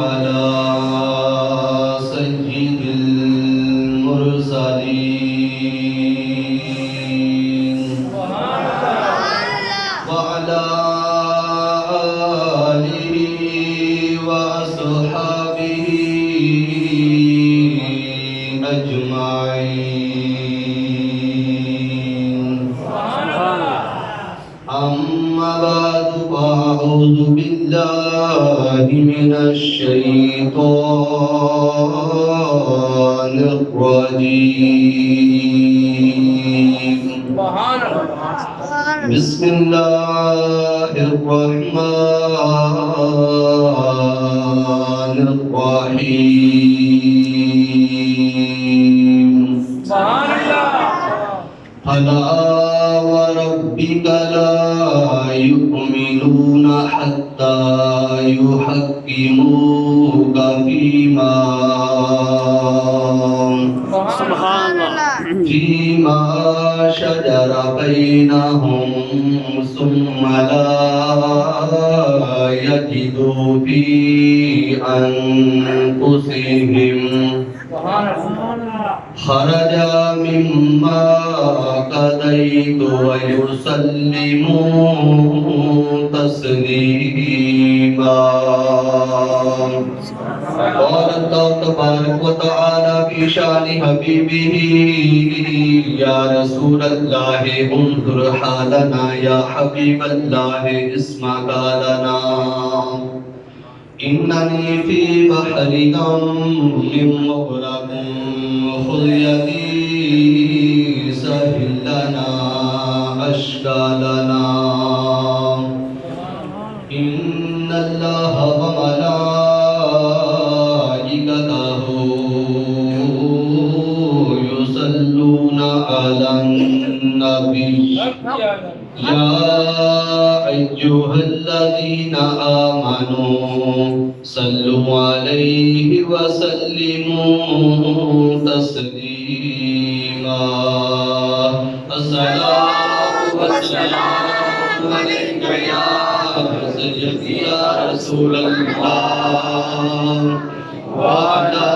على سيد المرسلين وعلى آله وأصحابه أجمعين. أما بعد فأعوذ بالله من الشيطان الرجيم. بسم الله الرحمن الرحيم. فلا وربك لا يؤمنون حتى يحكموك فيما شجر بينهم ثم لا يجدوا في أنفسهم خرجا مما قضيت ويسلموا تسليما. قال الله تبارك وتعالى في شان حبيبه يا رسول الله انظر حالنا يا حبيب الله اسمع قالنا إنني في بحر غم مغرق خذ يدي سهل لنا أشكالنا. إن الله وملائكته يصلون على النبي يا أيها الذين آمنوا صلوا عليه وسلموا تسليما. الصلاة والسلام عليك يا سيدي يا رسول الله وعلى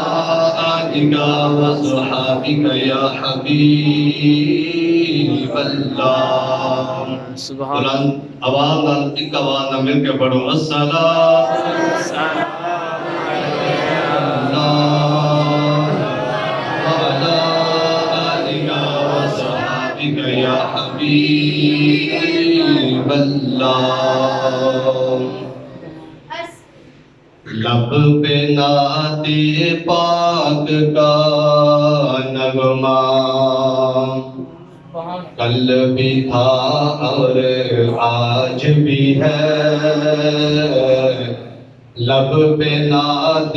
آلك وصحابك يا حبيب اللہ. بلند آواز تک آواز نہ مل کے پڑھو السلام وعلى آلك وصحابك يا حبيب اللہ. لب پہ نعت پاک کا نغمہ کل بھی تھا اور آج بھی ہے. لب پہ نعت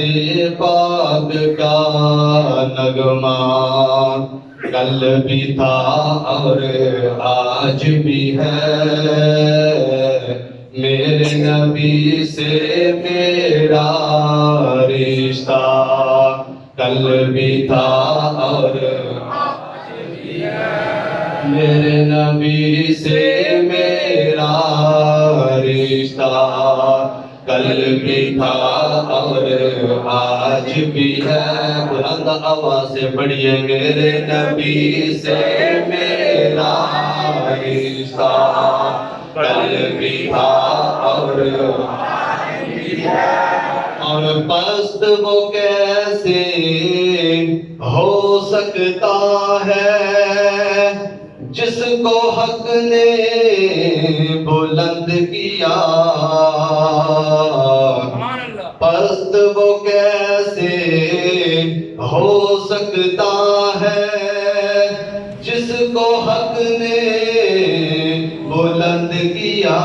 پاک کا نغمہ کل بھی تھا اور آج بھی ہے. میرے نبی سے میرا رشتہ کل بھی تھا اور آج بھی ہے. میرے نبی سے میرا رشتہ کل بھی تھا اور آج بھی ہے. بلند آواز سے پڑھیے میرے نبی سے میرا رشتہ کل بھی تھا اور آج بھی ہے. اور پست وہ کیسے ہو سکتا ہے جس کو حق نے بلند کیا. پست وہ کیسے ہو سکتا ہے جس کو حق نے بلند کیا.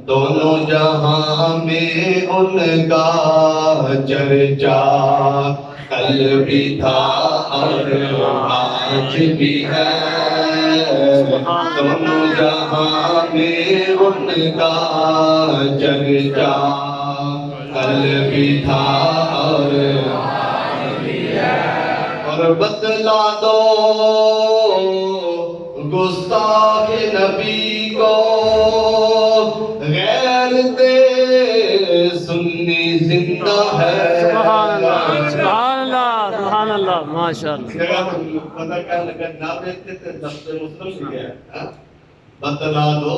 دونوں جہاں میں ان کا چرچا کل بھی تھا اور آج بھی ہے. دونوں جہاں میں ان کا چرچا کل بھی تھا اور آج بھی ہے. اور بتلا دو گستاخ نبی کو غیر تے سنی زندہ ہے. سبحان اللہ سبحان اللہ سبحان اللہ ماشاء اللہ. جگہ پتہ کیا لگا نہ دیکھتے تھے لفظ مسلم لکھا ہے. بتلا دو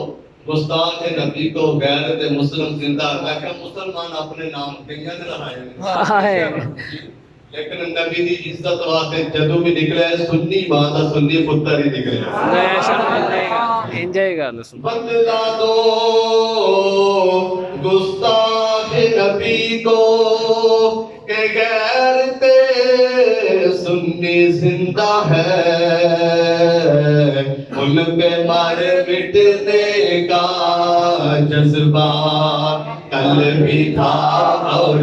گستاخ نبی کو غیرت مسلم زندہ. میں کہ مسلمان اپنے نام کہیں نہ لائے لیکن نبی دی عزت واسطے جدوں بھی نکلے سنی ماں دا سنی پتر ہی نکلے. انجوائے کر لو. بدلا دو گستاخ نبی کو کہ غیرت سنی زندہ ہے. ان پہ مارے مٹنے کا جذبہ کل بھی تھا اور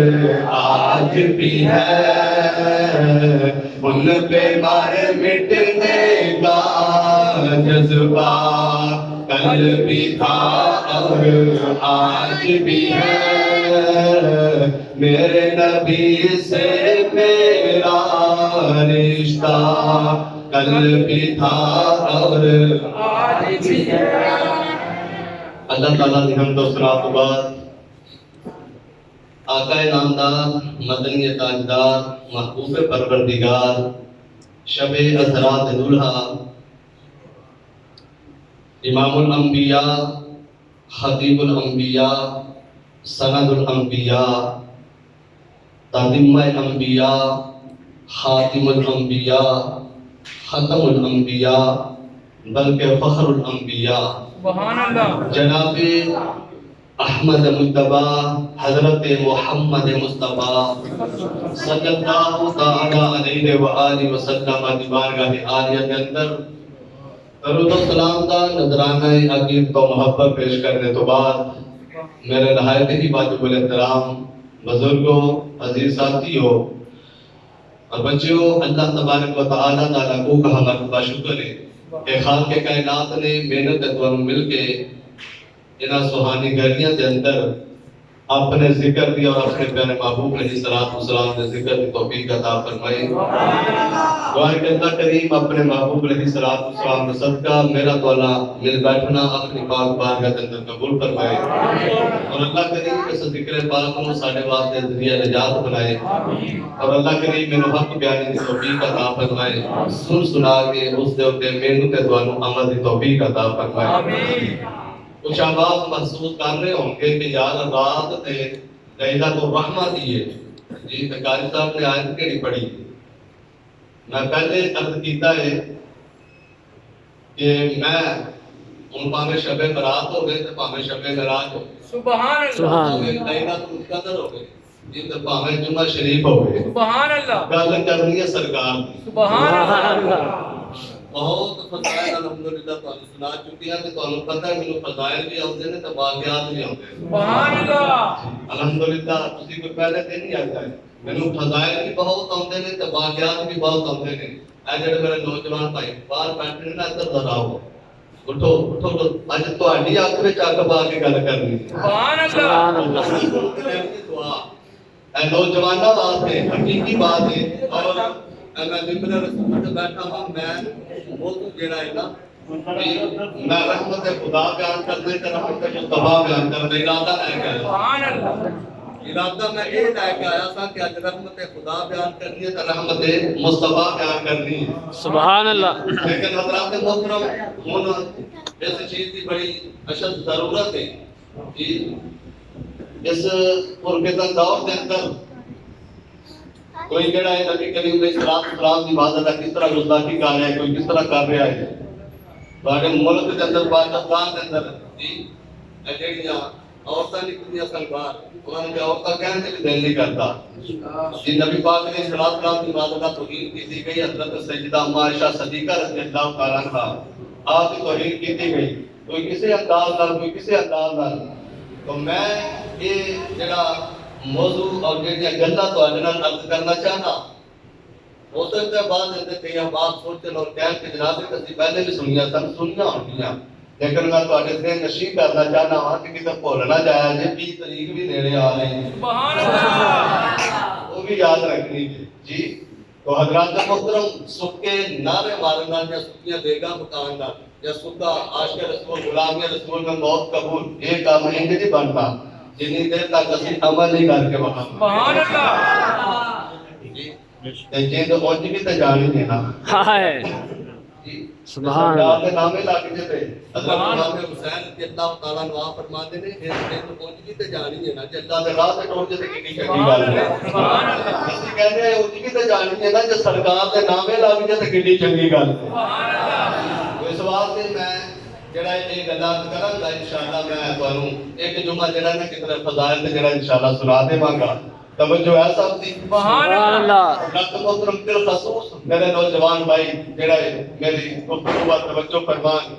آج بھی ہے. ان پہ مارے مٹنے کا جذبہ کل بھی تھا اور آج بھی ہے. میرے نبی سے میرا رشتہ کل بھی تھا اور آج بھی ہے. اللہ تعالیٰ نے حمد و ثنا کے بعد آقا نامدار مدنی تاجدار محبوب پروردگار شب اسرات دلہا امام الانبیاء خطیب الانبیاء سند الانبیاء تتمہ الانبیاء خاتم الانبیاء ختم الانبیاء بلکہ فخر الانبیاء جناب احمد مجتبی حضرت محمد مصطفیٰ صلی اللہ تعالی علیہ وآلہ وسلم کی بارگاہ عالیہ کے اندر درود و سلام کا نذرانہ عقیدت و محبت پیش کرنے تو بعد میرے نہایت ہی واجب الاحترام بزرگوں عزیز ساتھیوں اور بچیوں اللہ تبارک و تعالیٰ تعالیٰ کو کا مرتبہ شکر ہے کہ خالق کائنات نے محنت تو مل کے انہاں سہانی گھریاں کے اندر اپنے ذکر دی اور اپنے پیارے محبوب علیہ الصلوۃ والسلام کے ذکر کی توفیق عطا فرمائے. دعا کہ اللہ کریم اپنے محبوب علیہ الصلوۃ والسلام کا صدقہ میرا تو اللہ مل بیٹھنا اپنی پاک بارگاہ کے اندر قبول فرمائے اور اللہ کریم اس ذکر پاک کو سارے واسطے ذریعہ نجات بنائے اور اللہ کریم میرے حق بیان کی توفیق عطا فرمائے. سن سنا کے اس دے اوپر محنت تے دعا عمل کی توفیق عطا فرمائے. کچھ آواز محسوس کر رہے ہوں گے کہ یار رات تے لیلۃ الرحمہ دی ہے جی قاری صاحب نے آیت کیڑی پڑھی. میں پہلے عرض کیتا ہے کہ میں ان پاویں شب برات ہو گئے تے پاویں شب معراج ہو سبحان اللہ لیلۃ القدر ہو گئے جی تے پاویں جمعہ شریف ہو گئے. سبحان اللہ گل کرنی ہے سرکار دی. سبحان اللہ. بہت فضائل الحمدللہ تانوں سنا چکی ہیں کہ تانوں پتہ ہے مینوں فضائل بھی آتے ہیں تے واقعات بھی آتے ہیں. سبحان اللہ الحمدللہ تسی کوئی پہلے تے نہیں آتا ہے مینوں فضائل بھی بہت آتے ہیں تے واقعات بھی بہت آتے ہیں. اے جڑے میرے نوجوان بھائی باہر بیٹھے نے نا ادھر ذرا آؤ اٹھو اٹھو اج تہاڈی اکھ وچ اکھ پا کے گل کرنی. سبحان اللہ. دعا اے نوجواناں واسطے حقیقی بات ہے اور میں ممبر رسول سے بیٹھا ہوں. میں موضوع جڑا ہے نا میں رحمت خدا بیان کرنے تے رحمت مصطفیٰ بیان کرنے ارادہ ہے کہ سبحان اللہ ارادہ میں یہ لے کے آیا تھا کہ اج رحمت خدا بیان کرنی ہے تے رحمت مصطفیٰ بیان کرنی ہے. سبحان اللہ. لیکن حضرات محترم ہن اس چیز کی بڑی اشد ضرورت ہے کہ اس پرفتن دور کے اندر کوئی جڑا ہے نبی کریم علیہ الصلوۃ والسلام کی عبادت کس طرح گستاخی کر رہا ہے کوئی کس طرح کر رہا ہے. باقی ملک کے اندر پاکستان کے اندر جی جڑیاں عورتیں نکلیاں سلوار انہوں نے عورتیں کہنے سے بھی دل نہیں کرتا جی نبی پاک علیہ الصلوۃ والسلام کی عبادت کا توہین کی گئی. حضرت سیدہ ام عائشہ صدیقہ رضی اللہ تعالی عنہا آپ کی توہین کی گئی کوئی کسی انداز نال کوئی کسی انداز نال. تو میں یہ جڑا موضوع اور جڑیاں گلاں تواڈے نال عرض کرنا چاہنا ہو سکتا ہے بعد اندر کئی بات سوچن اور کہہ کے جناب کسی پہلے بھی سنیا ہونگیاں لیکن میں تواڈے ذہن نشین کرنا چاہنا ہاں کہ کتے بھول نہ جایا جے 20 تاریخ بھی نیڑے آ رہی ہے. سبحان اللہ. وہ بھی یاد رکھنی ہے جی. تو حضرات محترم سکے نعرے مارنا یا سکیاں بیگاں پکانا یا سکا عاشق رسول غلامی رسول میں موت قبول یہ کام نہیں بنتا. جنی دیر تک اسی عمل نہیں کر کے وہاں سبحان اللہ تے جند اونج بھی تے جانی ہے نا ہائے سبحان اللہ اللہ دے نامے لگ جے حضرت امام حسین رضی اللہ تعالیٰ عنہ فرماتے نے اس جند اونج بھی تے جانی ہے نا جے اللہ دے راہ تے ٹر جے تے کتنی چنگی گل ہے اسی کہندے ہیں اونج بھی تے جانی ہے نا جے سرکار دے نامے لگ جے تے کتنی چنگی گل ہے اس واسطے میں جڑا یہ گلاں کراں گا انشاءاللہ میں تانوں ایک جمعہ جڑا نا کتنے فضائل تے جڑا انشاءاللہ سنا دیواں گا توجہ ہے سب دی سبحان سبحان اللہ حضرت محترم بالخصوص میرے نوجوان بھائی جڑا میری گفتگو پر توجہ فرمان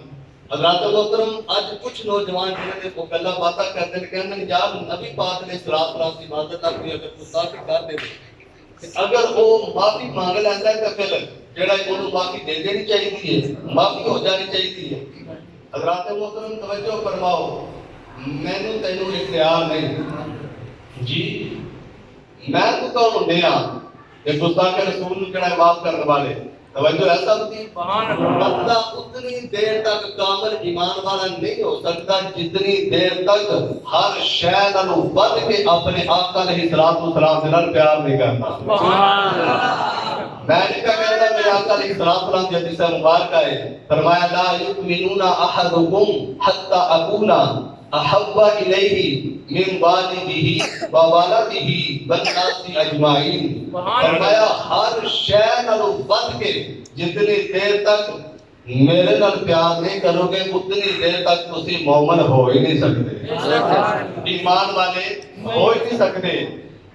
حضرت محترم آج کچھ نوجوان جنہوں نے وہ گلا باتاں کرتے ہیں کہتے ہیں یار نبی پاک نے صراط کی معذرت اپنی اگر گستاخی کر دے اگر وہ معافی مانگ لینا ہے تو پھر جڑا انہوں معافی دے دینی چاہیے معافی ہو جانی چاہیے حضرات محترم توجہ فرماؤ میں نے تینوں اختیار نہیں جی میں تو کون دیا کہ گستاخ رسول جڑا معاف کرنے والے توجہ ایسا ہوتی بندہ اتنی دیر تک کامل ایمان والا نہیں ہو سکتا جتنی دیر تک ہر شے نالوں بد کے اپنے آقا علیہ الصلوۃ والسلام سے نال پیار نہیں کرتا سبحان اللہ میں نے کہا کہتا میرے آقا علیہ الصلوۃ والسلام کی حدیث مبارکہ ہے فرمایا لا یؤمنون احدکم حتی اکون احب الیہ من والدہ وولدہ والناس اجمعین فرمایا ہر شے نالوں بد کے جتنی دیر تک میرے نال پیار نہیں کرو گے اتنی دیر تک تسی مومن ہو ہی نہیں سکتے ایمان والے ہو ہی نہیں سکتے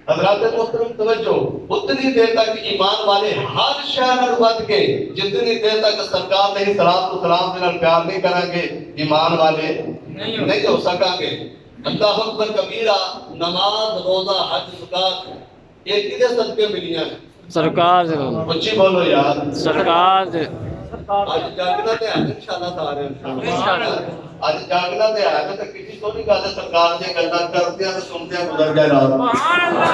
حضرات محترم توجہ اتنی دیر تک ایمان والے ہر شے نال بد کے جتنی دیر تک سرکار علیہ الصلوۃ والسلام کے نال پیار نہیں کریں گے ایمان والے نہیں ہو سکیں گے اللہ اکبر کبیرہ نماز روزہ حج زکات یہ کدے صدقے ملیاں سرکار سے اچھی بولو یار سرکار سے آج جاگنا تے ہے انشاءاللہ سارے آج جاگنا تے ہے تے کسی تو نہیں گل سرکار دی گلاں کردے تے سنتے گزر جائے رات سبحان اللہ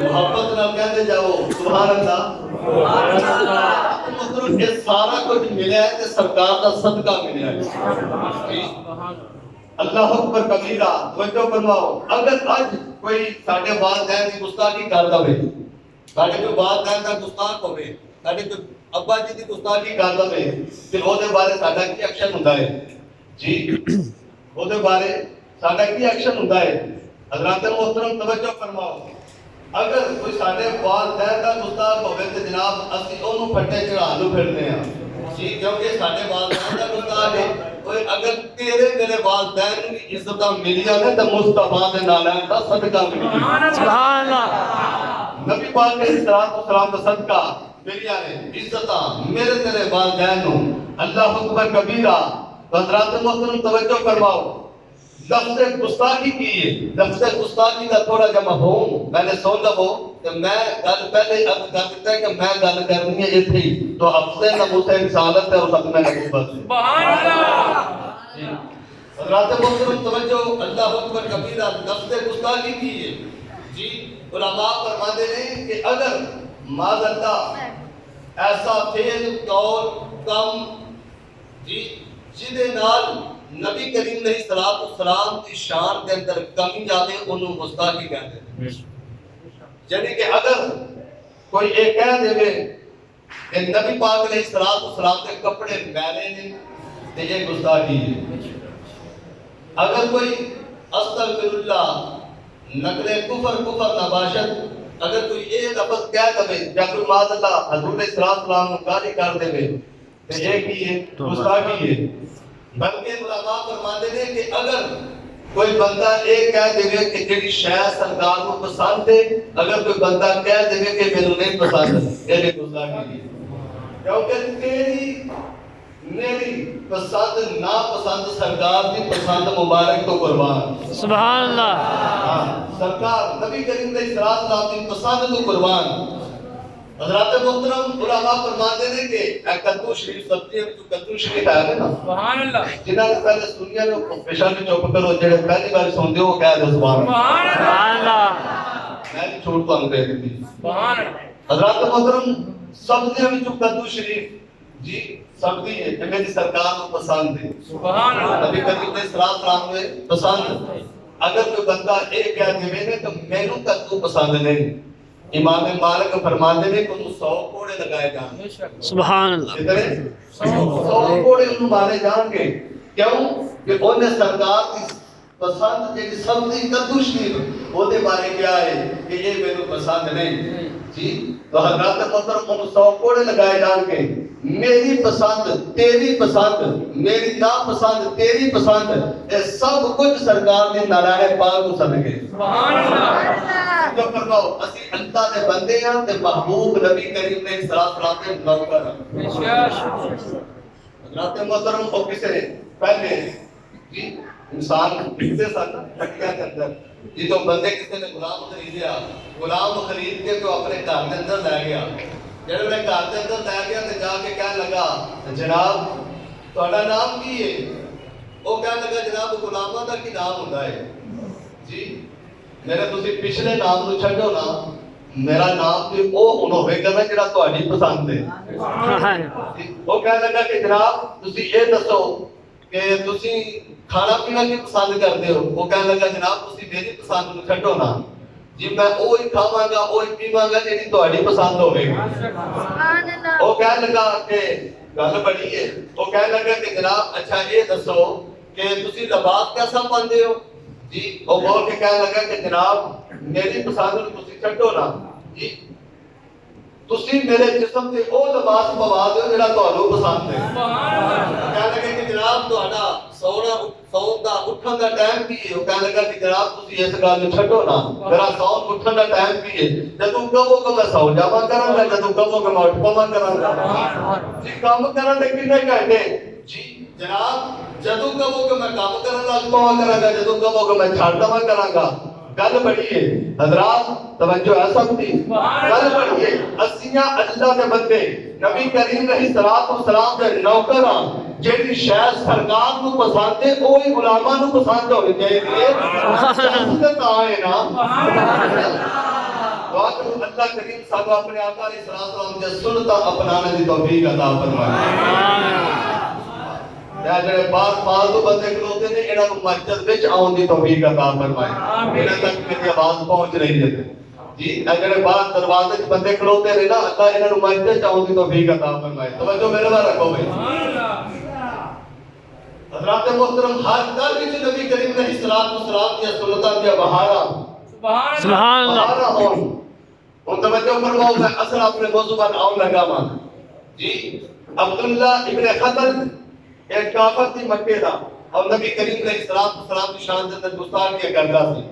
محبت نال کہندے جاؤ سبحان اللہ سبحان اللہ مطلب یہ سارا کچھ ملیا ہے تے سرکار دا صدقہ ملیا ہے اللہ اکبر کبیرہ توجہ فرماؤ اگر آج کوئی ساڈے والدین دی گستاخی کردا ہوئے ساڈے کوئی والدین دا گستاخ ہوئے ساڈے کوئی ابا جی دی گستاخی کردا ہوئے تے او دے بارے ساڈا کی ایکشن ہوندا ہے جی او دے بارے ساڈا کی ایکشن ہوندا ہے حضرات محترم توجہ فرماؤ اگر کوئی ساڈے والدین دا گستاخ ہوئے تے جناب اسی اونوں پھٹے چڑھا لو پھرنے ہاں جی کیونکہ ساڈے والدین دا گستاخ ہے اگر تیرے والدین کی عزت ملیاں نے تو مصطفیٰ دے نالین دا صدقہ ملیا سبحان اللہ نبی پاک علیہ الصلوۃ والسلام دا صدقہ ملیا نے عزت میرے تیرے والدین نو اللہ اکبر کبیرہ حضرات محترم توجہ فرماؤ لفظ گستاخی کی ہے لفظ گستاخی کا تھوڑا جا مفہوم میں نے سن لو کہ میں گل پہلے عرض کر دیتا ہے کہ میں گل کرنی ہے ایتھے ہی تو حفظ نبوت رسالت ہے اور ختم نبوت سبحان اللہ حضرات محترم توجہ اللہ اکبر کبیرہ لفظ گستاخی کی ہے جی علماء فرماتے ہیں کہ اگر معاذ اللہ ایسا فعل قول کم جی جدے نال نبی کریم علیہ الصلوۃ والسلام کی شان کے اندر کمی آتے انہوں گستاخی کہتے ہیں یعنی کہ اگر کوئی یہ کہہ دے کہ نبی پاک علیہ الصلوۃ والسلام کے کپڑے میلے نے تو یہ گستاخی ہے اگر کوئی استغفر اللہ نقل کفر نباشت اگر کوئی یہ لفظ کہہ دے یا کوئی معاذ اللہ حضور علیہ الصلوۃ والسلام کو گالی کر دے تو یہ کی ہے گستاخی ہے بلکہ علماء فرماتے ہیں کہ اگر کوئی بندہ یہ کہہ دے کہ جڑی شے سرکار کو پسند ہے اگر کوئی بندہ کہہ دے کہ مینوں نہیں پسند یہ بھی گستاخی ہے کیونکہ تیری میری پسند ناپسند سرکار کی پسند مبارک تو قربان سبحان اللہ سرکار نبی کریم علیہ الصلوۃ والسلام کی پسند تو قربان حضرات محترم علماء فرماتے ہیں کہ کدو شریف سبزی ہے جو کدو شریف ہے نا سبحان اللہ جنہاں نے پہلے سنیا نے پیشان میں چوپ کرو جڑے پہلی بار سنتے ہو کہہ دو سبحان اللہ میں بھی چھوڑ تو کہہ دیتی سبحان اللہ حضرات محترم سبزیاں وچوں کدو شریف جی سبزی ہے کہ میری سرکار کو پسند ہے سبحان اللہ نبی کریم علیہ الصلوۃ والسلام کو پسند اگر کوئی بندہ ایک کہہ دے تو مینوں تک تو پسند نہیں، امام مالک فرماتے ہیں کہ انہوں 100 کوڑے لگائے جان، سبحان اللہ، کتنے 100 کوڑے انہوں مارے جان گے، کیوں کہ انہیں سرکار کی پسند جی سبزی کدوش نہیں، وہ دے بارے کیا ہے کہ یہ میرے پسند نہیں جی، تو حضرات محترم انہوں 100 کوڑے لگائے جان کے میری پسند تیری پسند میری ناپسند تیری پسند، یہ سب کچھ سرکار نے نارائن پاک کو سن گئے، سبحان اللہ، جو فرماؤ اسی اللہ دے بندے ہیں تے محبوب نبی کریم نے صلوات کے نوکر ہیں۔ حضرات محترم کو کسے پہلے جی انسان کسے سن ٹکیا کے اندر یہ تو بندے کسی نے غلام خریدیا، غلام خرید کے تو اپنے گھر کے اندر لے گیا، جب میں گھر کے اندر لے گیا تو جا کے کہنے لگا جناب تہاڈا نام کی ہے؟ وہ کہنے لگا جناب غلاماں دا کی نام ہوندا ہے جی، میرے تسی پچھلے نام نو چھڈو نا، میرا نام بھی او ہن ہوے گا نا جڑا تہاڈی پسند ہے۔ وہ کہنے لگا کہ جناب تسی یہ دسو کہ تسی کھانا پینا کی پسند کرتے ہو؟ وہ کہنے لگا جناب تسی میری پسند نو چھڈو نا جی، میں وہی کھاواں گا وہی پیواں گا جیڑی تہاڈی پسند ہوے گی۔ وہ کہنے لگا کہ گل بڑی ہے، وہ کہنے لگا کہ جناب اچھا یہ دسو کہ تسی لباس کیسا پاندے ہو جی؟ وہ بول کے کہنے لگا کہ جناب میری پسند نو تسی چھڈو نا جی، تسی میرے جسم تے او لباس پوا دیو جڑا تانوں پسند ہے۔ کہنے لگا کہ جناب تہاڈا سون دا اٹھن دا ٹائم کی ہے؟ وہ کہنے لگا کہ جناب تسی اس گل نوں چھڈو نا، میرا سون اٹھن دا ٹائم کی ہے؟ جدوں کہو کہ میں سو جاواں کراں گا، جدوں کہو کہ میں اٹھ پواں کراں گا جی، کام کرن دے کنے گھنٹے جی جناب، جدوں کہو کہ میں کام کرن لگ پواں کراں گا، جدوں کہو کہ میں چھڈ دواں کراں گا۔ گل بڑی ہے حضرات، توجہ ہے سب دی، گل بڑی ہے، اسیاں اللہ دے بندے نبی کریم علیہ الصلوۃ والسلام دے نوکر ہاں، جیڑی شے سرکار نو پسند ہے وہی غلاماں نو پسند ہونی چاہیے، سیاست آئے نا۔ دعا کرو اللہ کریم سانو اپنے آقا علیہ السلام دے سنت اپنانے دی توفیق عطا فرمائے۔ جڑے باہر فالتو بندے کھلوتے نے انہاں نوں مسجد وچ آون دی توفیق عطا فرمائے، انہاں تک میری آواز پہنچ رہی ہے جی، جڑے باہر دروازے وچ بندے کھلوتے نے نا اللہ انہاں نوں مسجد وچ آون دی توفیق عطا فرمائے۔ توجہ میرے وال رکھو بھائی۔ حضرات محترم، ہر گھر وچ نبی کریم علیہ الصلوۃ والسلام دی سنتاں دی بہاراں سبحان اللہ، ہن توجہ فرماؤ، میں اصل اپنے موضوع پر آن لگا ہاں جی۔ عبداللہ ابن خطل ایک کافر تھی مکے دا، اور نبی کریم علیہ السلام کی شان اندر گستاخی کرتا سی۔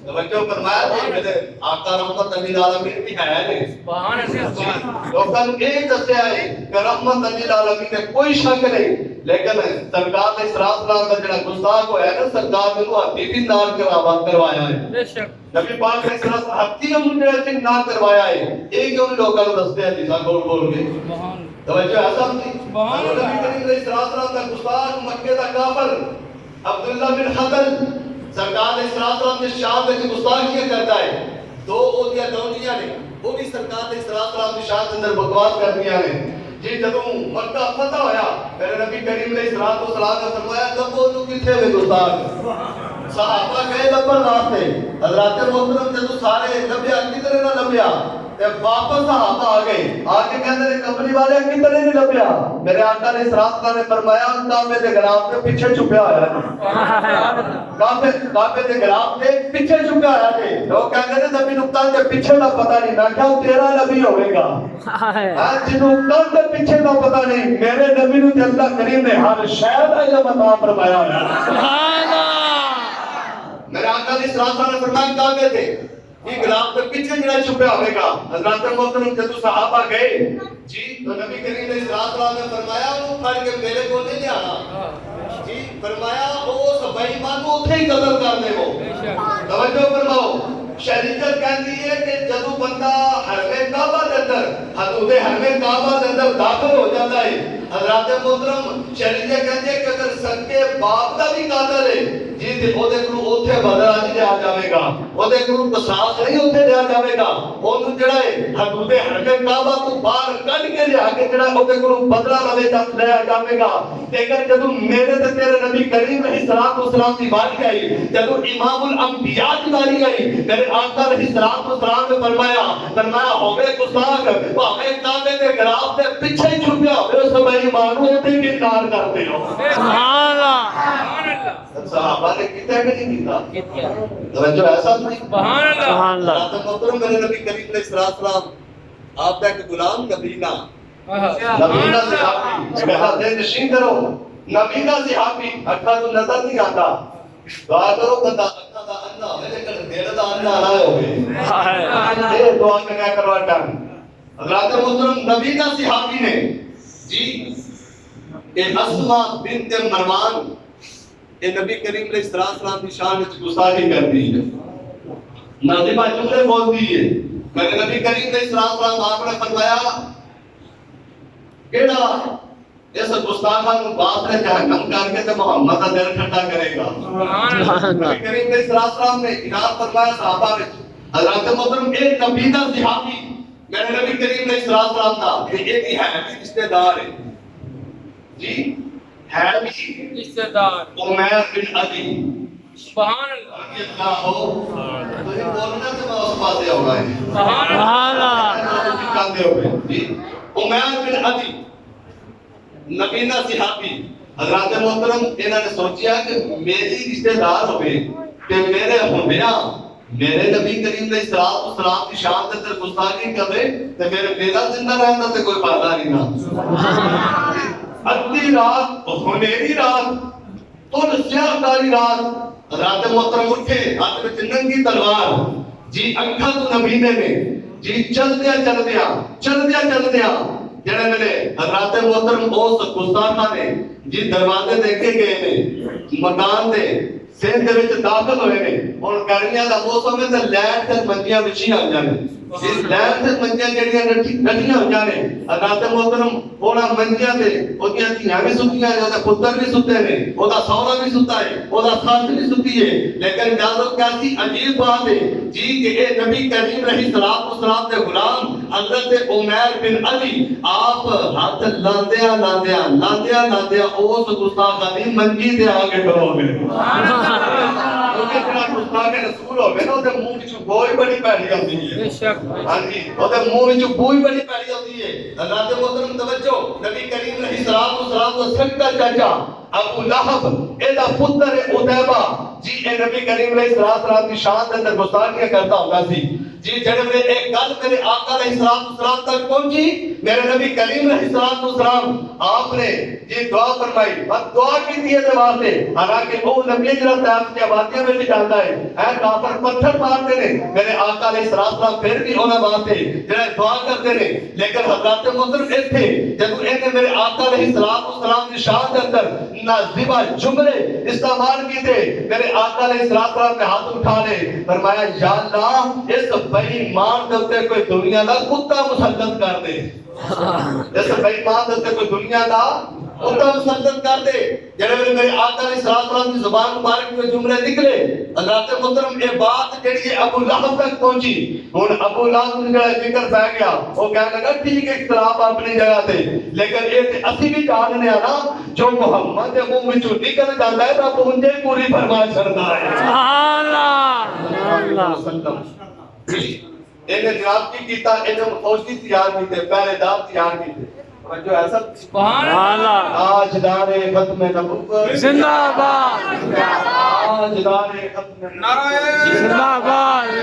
توجہ فرمایا کہ میرے آقا رحمت للعالمین بھی ہے نے، سبحان اللہ، لوکاں نوں یہ دسیا ہے کہ رحمت للعالمین میں کوئی شک نہیں، لیکن سرکار علیہ السلام کا جڑا گستاخ ہویا ہے نا، سرکار نے وہ ہاتھی بھی نال کروایا ہے۔ بے شک نبی پاک علیہ السلام ہاتھی نوں جڑا سی نال کروایا ہے، یہ کیوں لوکاں نوں دستے ہیں جیسا بول بول کے؟ توجہ ہے سب دی۔ نبی کریم علیہ السلام کا گستاخ مکے دا کافر عبداللہ بن خطل سرکار علیہ السلام کے شان وچ گستاخی کرتا ہے، دو اودیاں دوندیاں نے، وہ بھی سرکار علیہ السلام کی شان اندر بکواس کردیاں نے جی۔ جدوں مکہ فتح ہویا میرے نبی کریم علیہ السلام نے فرمایا تب وہ کتھے ہوئے گستاخ؟ صحابہ گئے لبن واسطے، حضرات محترم جدوں سارے لبیا کدھر نہ لبیا تے واپس صحابہ آ گئے، آ کے کہندے نے کملی والے کدھر نہیں لبیا؟ میرے آقا علیہ السلام نے فرمایا کعبے دے غلاف کے پیچھے چھپیا ہوا ہے، کعبے دے غلاف کے پیچھے چھپیا ہوا ہے۔ لوگ کہندے نے نبی نوں کان دے پیچھے دا پتہ نہیں، میں کہا تیرا نبی ہوے گا جنوں کان دے پیچھے دا پتہ نہیں، میرے نبی نوں تے اللہ کریم نے ہر شے دا علم عطا فرمایا ہے۔ سبحان اللہ، میرے آقا علیہ السلام نے فرمایا کعبے دے یہ غلاف کے پیچھے جڑا چھپیا ہوئے گا۔ حضرات محترم جدوں صحابہ گئے جی تو نبی کریم علیہ السلام نے فرمایا وہ پھڑ کے میرے کو نہیں لے آنا جی، فرمایا اس بے ایمان کو اوتھے ہی قتل کر دے۔ وہ توجہ فرماؤ، شریعت کہتی ہے کہ جدوں بندہ حرم کعبہ دے اندر حدود حرم کعبہ دے اندر داخل ہو جاتا ہے، حضرات محترم شریعت کہتی ہے کہ اگر سکے باپ دا بھی قاتل ہے جی تے او دے کول اوتھے بدل آ لیا جائے گا ਉਹਦੇ ਕੋਲ ਕਸਾਸ ਨਹੀਂ ਉੱਥੇ ਲਿਆ ਜਾਵੇਗਾ ਉਹਨੂੰ ਜਿਹੜਾ ਹੈ ਹਦੂਦੇ ਹਰਮੇ ਕਾਬਾ ਤੋਂ ਬਾਹਰ ਕੱਢ ਕੇ ਲਿਆ ਕੇ ਜਿਹੜਾ ਉਹਦੇ ਕੋਲ ਬਦਲਾ ਲਵੇ ਤਾਂ ਲਿਆ ਜਾਵੇਗਾ ਲੇਕਿਨ ਜਦੋਂ ਮੇਰੇ ਤੇ ਤੇਰੇ ਨਬੀ ਕਰੀਮ ਅਲੈਹਿਸਸਲਾਤੁ ਵਸਸਲਾਮ ਦੀ ਵਾਰੀ ਆਈ ਜਦੋਂ ਇਮਾਮੁਲ ਅੰਬਿਆ ਦੀ ਵਾਰੀ ਆਈ ਮੇਰੇ ਆਕਾ ਅਲੈਹਿਸਸਲਾਤੁ ਵਸਸਲਾਮ ਨੇ ਫਰਮਾਇਆ ਹੋਵੇ ਗੁਸਤਾਖ ਭਾਵੇਂ ਕਾਬੇ ਦੇ ਗਰਾਫ ਦੇ ਪਿੱਛੇ ਹੀ ਛੁਪਿਆ ਹੋਵੇ ਉਸ ਬੇਈਮਾਨ ਨੂੰ ਉਹਦੇ ਕੀ ਇਨਕਾਰ ਕਰਦੇ ਹੋ سبحان اللہ صحابہ نے کیا کہ نہیں کیا توجہ ایسا نہیں سبحان اللہ سبحان اللہ حضرت محترم میرے نبی کریم علیہ السلام آپ کا ایک غلام نبینا نبینا صحابی کہا دے نشین کرو نبینا صحابی اکھا تو نظر نہیں آتا دعا کرو بندہ اکھا دا انا میرے کل دیر دا انا نہ ہوئے یہ دعا کیا کرو اٹھان حضرت محترم نبینا صحابی نے جی یہ اسما بنت مروان یہ نبی کریم علیہ السلام کی شان وچ گستاخی کرتی ہے نازمہ جملے بولتی ہے میرے نبی کریم علیہ السلام آپ نے فرمایا کیڑا اس گستاخاں نو باپ نے جہنم کر کے تے محمد دا دل ٹھنڈا کرے گا نبی کریم علیہ السلام نے ارشاد فرمایا صحابہ وچ حضرت محترم ایک نبی دا صحابی میرے نبی کریم علیہ السلام دا یہ بھی ہے رشتہ دار ہے جی ہے بھی رشتہ دار عمیر بن عدی سبحان اللہ رضی اللہ ہو تو یہ بولنا سے میں اس پاسے ہوگا ہے سبحان اللہ کاندے ہوئے جی عمیر بن عدی نبینا صحابی حضرات محترم انہوں نے سوچیا کہ میری رشتہ دار ہوئے کہ میرے ہوندیاں میرے نبی کریم علیہ السلام کی شان تے اندر گستاخی کرے تے میرا زندہ رہنا تے کوئی فائدہ نہیں نا ادھی رات ہنیری رات تل سیاہ کاری رات حضرات محترم اٹھے ہاتھ میں ننگی تلوار جی اکھا تو نبی نے جی چل دیا جڑے میرے حضرات محترم اس گستاخاں نے جی دروازے دیکھے گئے نے مکان دے سین دے وچ داخل ہوئے نے اور گرمیاں دا موسم ہے تے لائٹ تے منجیاں وچھیاں ہو جانے اس لائٹ تے منجیاں جڑیاں ڈٹھیاں ہو جانے حضرات محترم اونا منجیاں تے اودیاں دھیاں وی سُتیاں نے اودے پتر وی سُتے نے اودا سوہرا وی سُتا ہے اودا ساس وی سُتی ہے لیکن جادو کیسی عجیب بات ہے جی کہ اے نبی کریم علیہ السلام دے غلام حضرت عمیر بن علی آپ ہاتھ لاندیا اس گستاخ دی منجی تے آگے کھڑو گئے کیونکہ جڑا گستاخ رسول ہوے نا تے منہ وچ بوئی بڑی پیڑی ہوندی ہے بے شک ہاں جی تے منہ وچ بوئی بڑی پیڑی ہوندی ہے حضرات محترم توجہ نبی کریم علیہ السلام دا سکا چاچا ابو لہب ایدا پتر عتیبہ جی اے نبی کریم علیہ السلام کی شان دے اندر گستاخیاں کرتا ہوندا سی جی جڑے میں ایک گل میرے آقا علیہ السلام تک پہنچی میرے نبی کریم علیہ السلام آپ نے جی دعا فرمائی اور دعا کی دیئے دے واسطے حالانکہ وہ نبی جڑا طائف کی آبادیاں میں جاتا ہے اے کافر پتھر مارتے نے میرے آقا علیہ السلام پھر بھی انہاں واسطے جڑا دعا کرتے نے لیکن حضرات محترم ایتھے جدوں انہیں میرے آقا علیہ السلام کی شان کے اندر نازیبہ جملے استعمال کیتے میرے آقا علیہ السلام نے ہاتھ اٹھا لے فرمایا یا اللہ اس بے ایمان دے کوئی دنیا دا کتا مسلط کر دے اس بے ایمان دے کوئی دنیا دا کتا مسلط کر دے جڑے میرے آقا علیہ السلام کی زبان مبارک میں جملے نکلے حضرات محترم یہ بات جڑی ابو لہب تک پہنچی ہن ابو لہب نے جڑا ذکر پہ گیا وہ کہنے لگا ٹھیک ہے اختلاف اپنی جگہ تے لیکن یہ اسی بھی جاننے نا جو محمد کے منہ وچوں نکل جاندا ہے رب انجے پوری فرما چھڑدا ہے سبحان اللہ وسلم انہیں جناب کی کیتا انہیں فوجی تیار کیتے پہلے دار تیار کیتے جو ایسا سبحان اللہ آج دار ختم نبوت زندہ آباد آج دار ختم نبوت زندہ آباد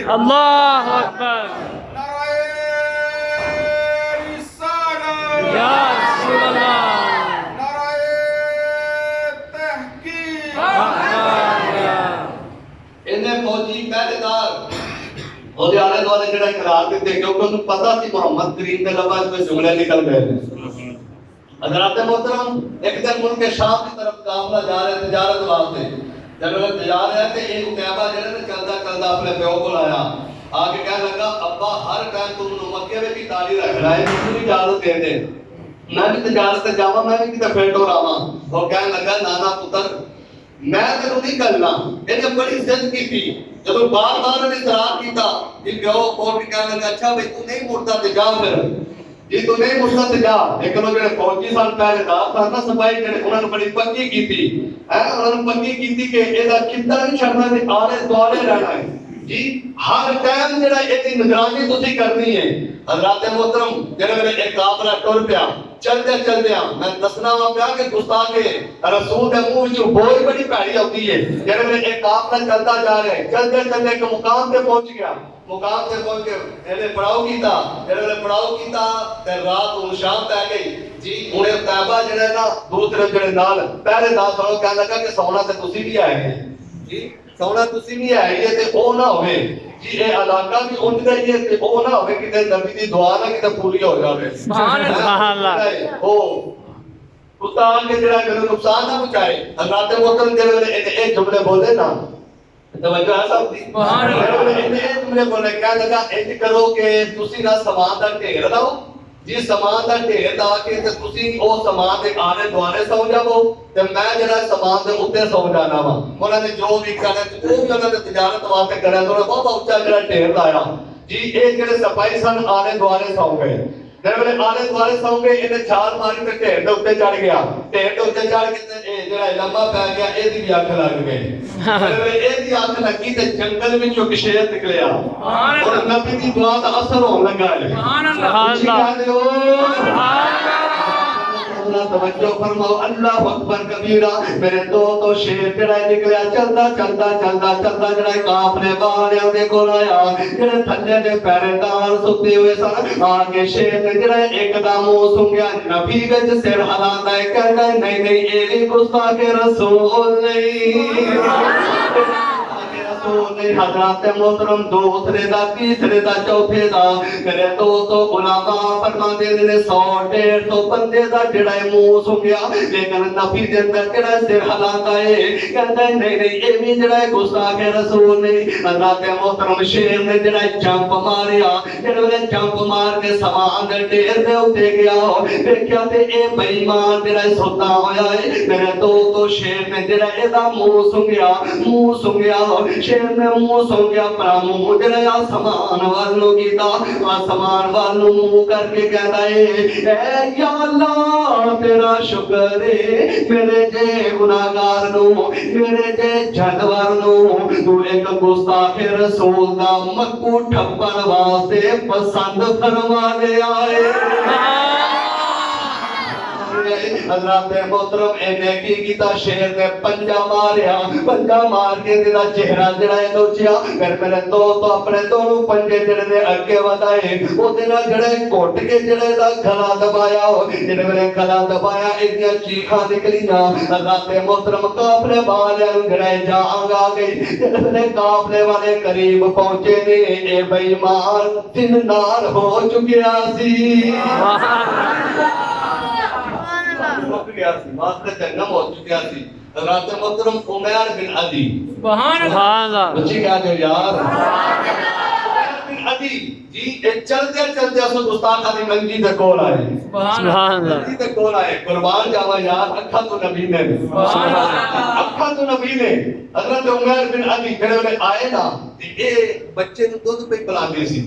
اللہ اکبر یا رسول اللہ انہیں فوجی پہلے دار اور آلے دوالے جڑا اقرار دیتے کیونکہ انہوں پتا سی محمد کریم کے لباس میں جملے نکل گئے ہیں حضرات محترم ایک دن ملک شام کی طرف کاملہ جا رہے تجارت واسطے جب وہ تجار رہے تھے ایک قیبہ جڑے نے چلتا اپنے پیو کو لایا آگے کہنے لگا ابا ہر ٹائم تم مکے میں بھی تالی رکھ رہا ہے مجھے بھی اجازت دے دے میں بھی تجارت سے جاوا میں بھی کتے پھیٹو راواں وہ کہنے لگا نانا پتر میں تینوں نہیں کرنا. انہیں بڑی ضد کی تھی. جب بار بار نے اصرار کیتا کہ پیو کھول کے کہنے لگا اچھا بھائی تو نہیں مڑتا تے جا پھر جی تو نہیں مڑتا تے جا. لیکن وہ جڑے فوجی سن پہلے دار سن نا سپاہی جڑے انہوں نے بڑی پکی کیتی انہوں نے پکی کیتی کہ یہ چنتا نہیں چھڑنا تے آلے دوالے رہنا ہے جی. ہر ٹائم جڑا یہ نگرانی تسی کرنی ہے. حضرات محترم جڑے میرے ایک قافلہ ٹر پیا چلدے چلدے میں دسنا وا پیا کہ گستاخ رسول دے منہ وچوں بوئی بڑی پیڑی آتی ہے. جڑے میرے ایک قافلہ چلتا جا رہا ہے چلدے چلدے ایک مقام تے پہنچ گیا. مقام تے پہنچ کے اینے پڑاؤ کیتا جڑے میرے پڑاؤ کیتا تے رات ہن شام پہ گئی جی. ہن طیبہ جڑے نا دوسرے جڑے نال پہلے دار سنو کہنے لگا کہ سونا تے تسی بھی آئے ہیں جی. سونا تسی نہیں آئے تے او نہ ہوئے جی. یہ علاقہ بھی ان کا ہی ہے تے او نہ ہوئے کہ نبی دی دعا نہ کہ پوری ہو جاوے. سبحان اللہ. او گستاخ کے جڑا میرے نقصان نہ پہنچائے. حضرات محترم جڑے اے جملے بولے نا توجہ ہے سب دی. سبحان اللہ. اے جملے بولے کہنے لگا انج کرو کہ تسی نہ سامان دا ڈھیر لاؤ جی. سامان دا ڈھیر لا کے تے تسی او سامان دے آلے دوالے سو جاؤ تے میں جڑا سامان دے اوتے سو جانا وا. انہاں نے جو بھی کرنا تے او جگہ تے تجارت واسطے کریا تو بہت اونچا جڑا ڈھیر لایا جی. اے جڑے سپاہی سن آلے دوالے سو گئے. جڑے میرے آلے دوالے سو گئے انہیں چھال ماری تے ڈھیر دے اوتے چڑھ گیا. ڈھیر دے اوتے چڑھ کے تے اے جڑا لمبا پے گیا اے دی بھی اکھ لگ گئی. اے دی اکھ لگی تے جنگل وچوں ایک شیر نکلیا اور نبی دی دعا دا اثر ہون لگا ہے. سبحان اللہ. سبحان اللہ. توجہ فرماؤ. اللہ اکبر کبیرہ. میرے تو شیر جڑا نکلیا چلدا چلدا چلدا چلدا جڑا قافلے والیاں دے کول آیا جڑے تھلے دے پہرے دار ستے ہوئے سن. آ کے شیر نے جڑا ایک دم منہ سنگیا نبی وچ سر ہلاندا ہے کہندا نہیں نہیں اے گستاخ رسول نہیں. حضرات محترم دوسرے دا تیسرے دا چوتھے دا میرے دوستو علماء فرماندے نے 100-150 بندے دا جڑا منہ سنگیا لیکن نبی دے اندر جڑا سر ہلاندا ہے کہندا نہیں نہیں اے وی جڑا گستاخ رسول نے. حضرات محترم شیر نے جڑا جمپ ماریا جڑا جمپ مار کے سامان دے ڈھیر دے اوتے گیا دیکھیا تے اے بے ایمان جڑا سوتا ہویا ہے. میرے دوستو شیر نے جڑا اے دا منہ سنگیا شیر نے منہ سو گیا پرا منہ جڑا آسمان والوں کیتا آسمان والوں منہ کر کے کہتا ہے اے یا اللہ تیرا شکر ہے میرے جے گناہگار نو میرے جے جانور نو تو ایک گستاخ رسول دا مکو ٹھپن واسطے پسند فرما لے آئے. حضرات محترم اینے کی کیتا شیر نے پنجا ماریا پنجا مار کے تیرا چہرہ جڑا ہے دوچیا پھر میرے تو اپنے دونوں پنجے جڑے نے اگے ودائے وہ تیرا جڑے کوٹ کے جڑے دا گلا دبایا جڑے میرے گلا دبایا اتنی چیخاں نکلیاں. حضرات محترم قافلے والے جڑے جان آ گئی جڑے میرے قافلے والے قریب پہنچے نے اے بے ایمان دن نال ہو چکیا سی. گیا سی واسطے جنم ہو چکیا سی. حضرات محترم عمیر بن عدی سبحان اللہ. بچی کہا کہ یار عمیر بن عدی جی چلتے چلتے اسو گستاخ علی منجی دے کول آئے. سبحان اللہ. منجی دے کول آئے قربان جاوا یار اکھا تو نبی نے اکھا تو نبی نے. حضرت عمیر بن عدی کھڑے آئے نا اے بچے نوں دودھ پہ پلاندے سی.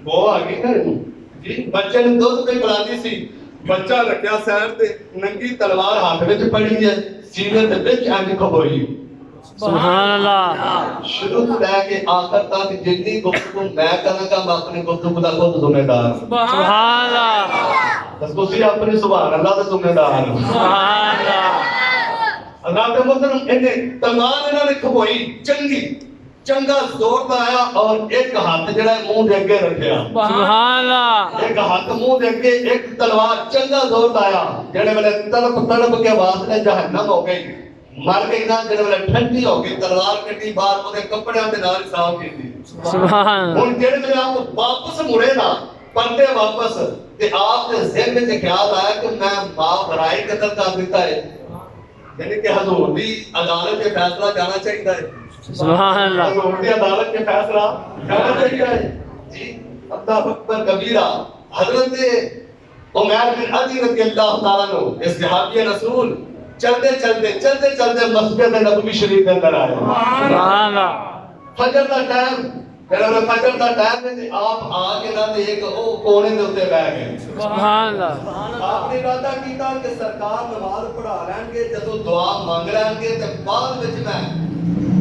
وہ آگے گھر جی بچے نوں دودھ پہ پلاندی سی. بچہ رکھیا سیر تے ننگی تلوار ہاتھ وچ پڑی ہے سینے تے وچ انج کھبوئی. سبحان اللہ. شروع تو لے کے آخر تک جتنی گفتگو میں کرنا گا میں اپنی گفتگو دا خود ذمہ دار. سبحان اللہ. بس تسی اپنی سبحان اللہ دا ذمہ دار. سبحان اللہ. اللہ دے محترم اینے تلوار انہاں نے کھبوئی چنگی چنگا زور لایا اور ایک ہاتھ جڑا ہے منہ دے اگے رکھیا. سبحان اللہ. ایک ہاتھ منہ دے اگے ایک تلوار چنگا زور لایا جڑے ویلے تڑپ کے واسطے جہنم ہو گئی مر گئی نا جڑے ویلے ٹھنڈی ہو گئی تلوار کٹی باہر اودے کپڑیاں دے نال صاف کیتی. سبحان. ہن جڑے ویلے آپ واپس مڑے نا پردے واپس تے آپ دے ذہن وچ خیال آیا کہ میں ماں برائے قتل کر دیتا ہے یعنی کہ حضور دی عدالت کے فیصلہ جانا چاہیے ہے. سبحان اللہ. حضور دی عدالت کے فیصلہ جانا چاہیے ہے جی. اللہ اکبر کبیرہ. حضرت عمیر بن عدی رضی اللہ تعالیٰ عنہ اس صحابی رسول چلتے مسجد نبوی شریف کے اندر آئے سبحان اللہ فجر کا ٹائم فجر کا ٹائم ہے آپ آ کے نہ ایک کونے کے اتنے بہ گئے سبحان اللہ آپ نے ارادہ کیتا کہ سرکار نماز پڑھا لین گے جدو دعا مانگ لین گے تے بعد وچ میں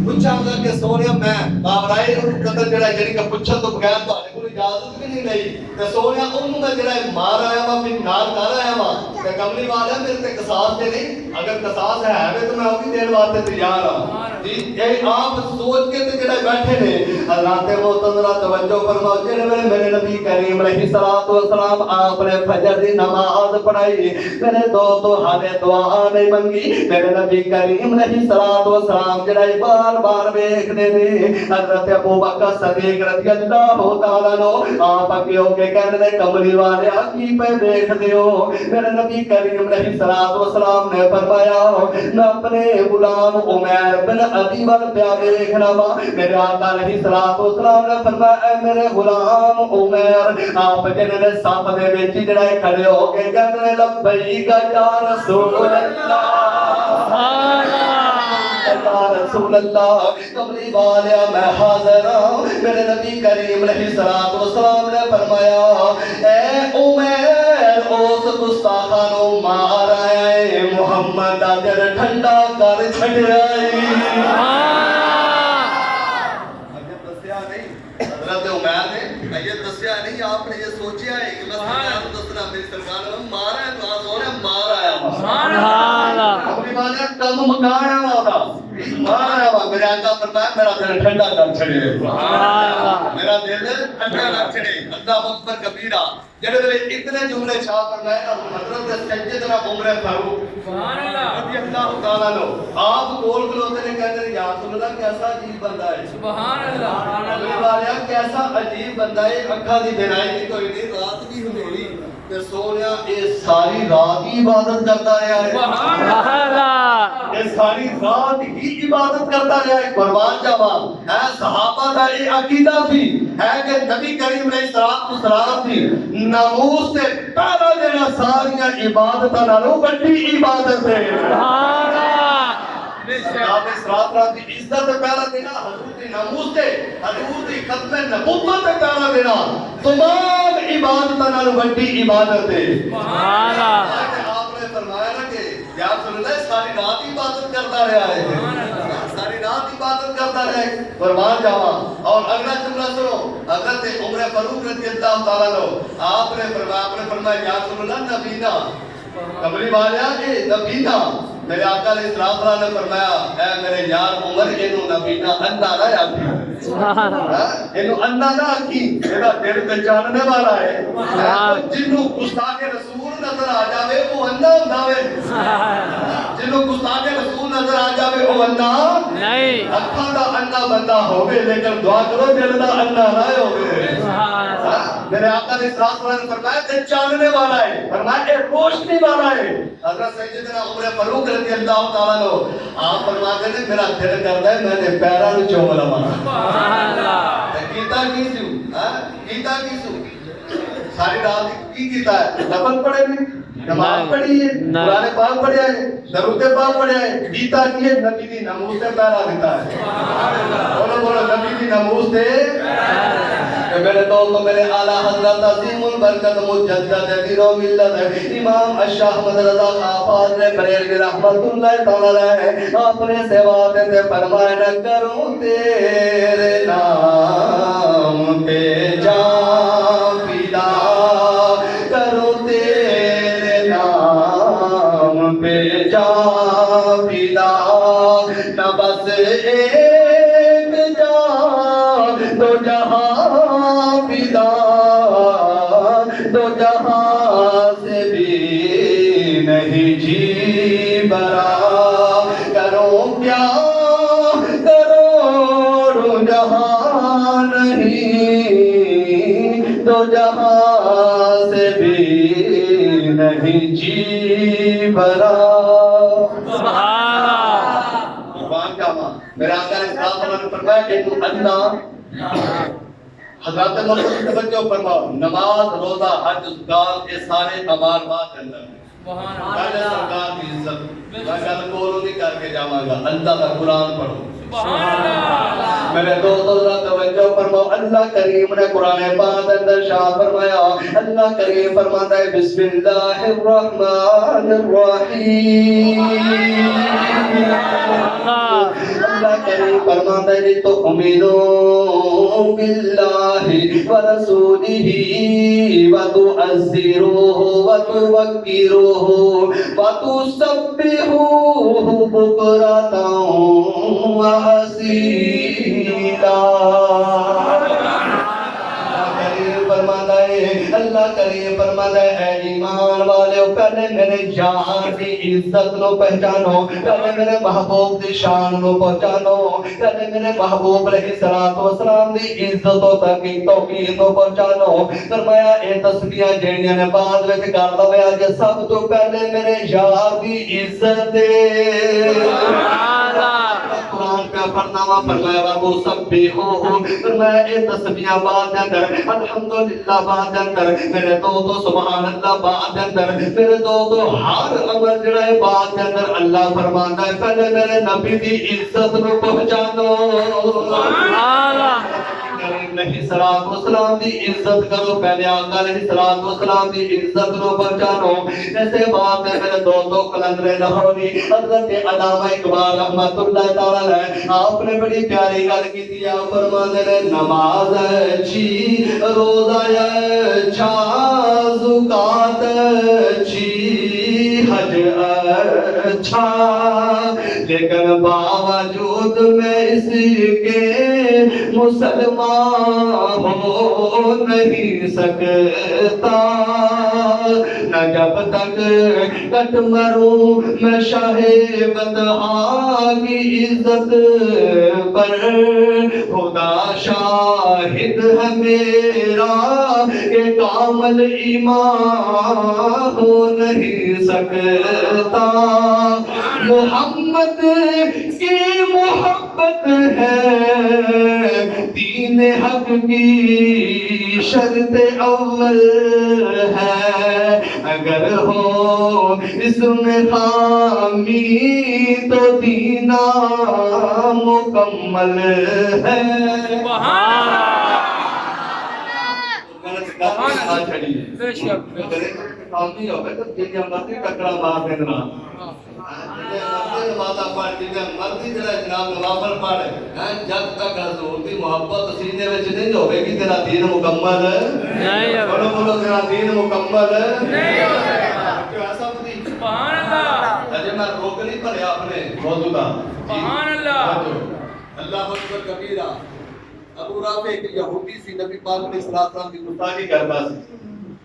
پوچھاں گا کہ سونیا میں بابرائے قدر جڑا جڑی کہ پوچھن تو بغیر تہاڈے کول اجازت بھی نہیں لئی تے سونیا اونوں میں جڑا مار آیا وا پھر نال کر آیا وا تے کملی والا میرے تے قصاص تے نہیں اگر قصاص ہے تو میں او بھی دین واسطے تیار ہاں جی یہ آپ سوچ کے تے جڑا بیٹھے نے اللہ تے محترم توجہ فرماؤ جڑے میرے نبی کریم علیہ الصلوۃ والسلام آپ نے فجر دی نماز پڑھائی میرے دوستو ہمیں دعا نہیں منگی میرے نبی کریم علیہ الصلوۃ والسلام جڑا بار بار ویکھدے نے حضرت ابو بکر صدیق رضی اللہ تعالی عنہ آپ کیوں کہ کہندے نے کملی والے کی پہ ویکھدے ہو میرے نبی کریم علیہ الصلوۃ والسلام نے فرمایا میں اپنے غلام عمیر بن ابی ول پیا ویکھنا وا میرے آقا علیہ الصلوۃ والسلام نے فرمایا اے میرے غلام عمیر آپ جنہاں نے صف دے وچ جڑا کھڑے ہو کے کہندے نے لبیک یا رسول اللہ رسول اللہ کملی والیا میں حاضر ہوں میرے نبی کریم علیہ الصلوۃ والسلام نے فرمایا اے عمیر اس گستاخاں نو مار آیا ہے محمد دا دل ٹھنڈا کر چھڈیا ہے دسیا نہیں حضرت عمیر نے یہ دسیا نہیں آپ نے یہ سوچیا ہے کہ بس دسنا میری سرکار نے مارا ہے تو سونے مار آیا سبحان اللہ اپنی مانے کم مکایا ہوگا مارا ہوا میرے آقا فرمایا میرا دل ٹھنڈا کر چھڑے میرا دل ٹھنڈا کر چھڑے اللہ اکبر کبیرہ جڑے ویلے اتنے جملے چھا فرمایا حضرت سیدنا عمر فاروق سبحان اللہ رضی اللہ تعالی عنہ آپ کول کھلوتے نے کہتے ہیں یا رسول اللہ کیسا عجیب بندہ ہے سبحان اللہ اللہ والیا کیسا عجیب بندہ ہے اکھاں دی بینائی نہیں کوئی نہیں رات بھی ہنیری تے سونیا اے ساری رات ہی عبادت کرتا رہا ہے سبحان اللہ اے ساری رات ہی عبادت کرتا رہا ہے قربان جاواں اے صحابہ دا یہ عقیدہ تھی ہے کہ نبی کریم علیہ الصلوۃ والسلام دی ناموس تے پہلا دینا ساریاں عبادتاں نالوں بڑی عبادت ہے سبحان اللہ آپ اس رات کی عزت پہلا دینا حضور کی ناموس تے حضور کی ختم نبوت تے پہلا دینا تمام عبادتاں نالوں بڑی عبادت ہے سبحان اللہ آپ نے فرمایا نا کہ یا رسول اللہ ساری رات عبادت کرتا رہا ہے ساری رات عبادت کرتا رہا ہے قربان جاواں اور اگلا جملہ سنو حضرت عمر فاروق رضی اللہ تعالی عنہ آپ نے فرمایا یا رسول اللہ نبینا کملی والیا اے نبینا میرے آقا علیہ السلام نے فرمایا اے میرے یار عمر اینو نبینا اندھا نہ آکھی اینو اندھا نہ آکھی میرا دل پہچاننے والا ہے جنوں گستاخ رسول نظر آ جاوے وہ اندھا ہوندا وے جنوں گستاخ رسول نظر آ جاوے وہ اندھا نہیں اکھاں دا اندھا بندہ ہوے لیکن دعا کرو دل دا اندھا نہ ہوے میرے آقا علیہ السلام نے فرمایا پہچاننے والا ہے فرمایا اے روشنی والا ہے حضرت سیدنا عمر فاروق رضی اللہ تعالیٰ عنہ آپ فرماتے ہیں میرا دل کرتا ہے میں نے پیراں نوں چوم لواں سبحان اللہ کیتا کی سو ساری رات کی کیتا ہے نفل پڑھے نہیں نماز پڑھی ہے قرآن پاک پڑھیا ہے درود پاک پڑھیا ہے کیتا کی نبی دی ناموس تے پہرا دیتا ہے بولو بولو نبی دی ناموس تے کہ میرے دوستو میرے اعلیٰ حضرت عظیم البرکت مجدد دین و ملت امام الشاہ احمد رضا خان نے بریلوی رحمت اللہ تعالی علیہ اپنے سوات سے فرمایا نہ کروں تیرے نام پہ جان فدا کروں تیرے نام پہ جان فدا نہ بس ایک جان دو جہاں فدا دو جہاں سے بھی نہیں جی برا کرو کیا کروڑوں جہاں نہیں دو جہاں سے بھی نہیں جی برا قربان جاواں میرے آقا علیہ السلام نے فرمایا کہ تو اللہ حضرت محمد توجہ فرماؤ نماز روزہ حج زکات یہ سارے اعمال بعد اندر پہلے سرکار کی عزت میں گل کولوں نہیں کر کے جاواں گا اللہ کا قرآن پڑھو میرے دوستو ذرا توجہ فرماؤ اللہ کریم نے قرآن پاک اندر شاہ فرمایا اللہ کریم فرماتا ہے بسم اللہ الرحمن الرحیم اللہ کریم فرماتا ہے لِتُؤْمِنُوا بِاللَّهِ وَرَسُولِهِ وَتُعَزِّرُوهُ وَتُوَقِّرُوهُ وَتُسَبِّحُوهُ بُكْرَةً وَأَصِيلًا اللہ کریم فرماتا ہے اے ایمان والے پہلے میرے جان کی عزت نو پہچانو پہلے میرے محبوب دی شان نو پہچانو پہلے میرے محبوب علیہ الصلوۃ والسلام دی عزت و توقیر نو پہچانو فرمایا اے تسبیحاں جڑیاں نے بعد وچ کردا ہویا جے سب تو پہلے میرے یار دی عزت دے قرآن کا فرنامہ فرمایا وہ سب بھی ہو فرمایا اے تسبیحاں بعد اندر الحمدللہ بعد اندر میرے تو سبحان اللہ بعد اندر میرے تو ہر عمل جڑا ہے بعد اندر اللہ فرماتا ہے پہلے میرے نبی دی عزت نو پہچانو علیہ السلام دی عزت کرو پہلے آقا علیہ السلام دی عزت نو پہچانو ایسے بات ہے میرے دوستو قلندر لاہوری حضرت علامہ اقبال رحمت اللہ تعالی علیہ آپ نے بڑی پیاری گل کی تھی آپ فرماتے ہیں نماز اچھی روزہ اچھا زکات اچھی حج اچھا لیکن باوجود میں اس کے مسلمان ہو نہیں سکتا نہ جب تک کٹ مروں میں شاہ بدہا کی عزت پر خدا شاہد ہے میرا کہ کامل ایمان ہو نہیں سکتا محمد کی محبت ہے دین حق کی شرط اول ہے اگر ہو اس میں خامی تو دینہ مکمل ہے بے شک خامی ہو تو جنیا مرضی ٹکڑا مار دینا مرضی جناب نوافل پڑھ جب تک حضور دی محبت سینے وچ نہیں ہوے گی تیرا دین مکمل نہیں ہے بولو بولو تیرا دین مکمل نہیں ہو سکتا ایسا نہیں سبحان اللہ اجے میں روک نہیں پڑھیا اپنے موضوع دا سبحان اللہ اللہ اکبر کبیرہ ابو رافع ایک یہودی سی نبی پاک علیہ السلام کی گستاخی کرتا سی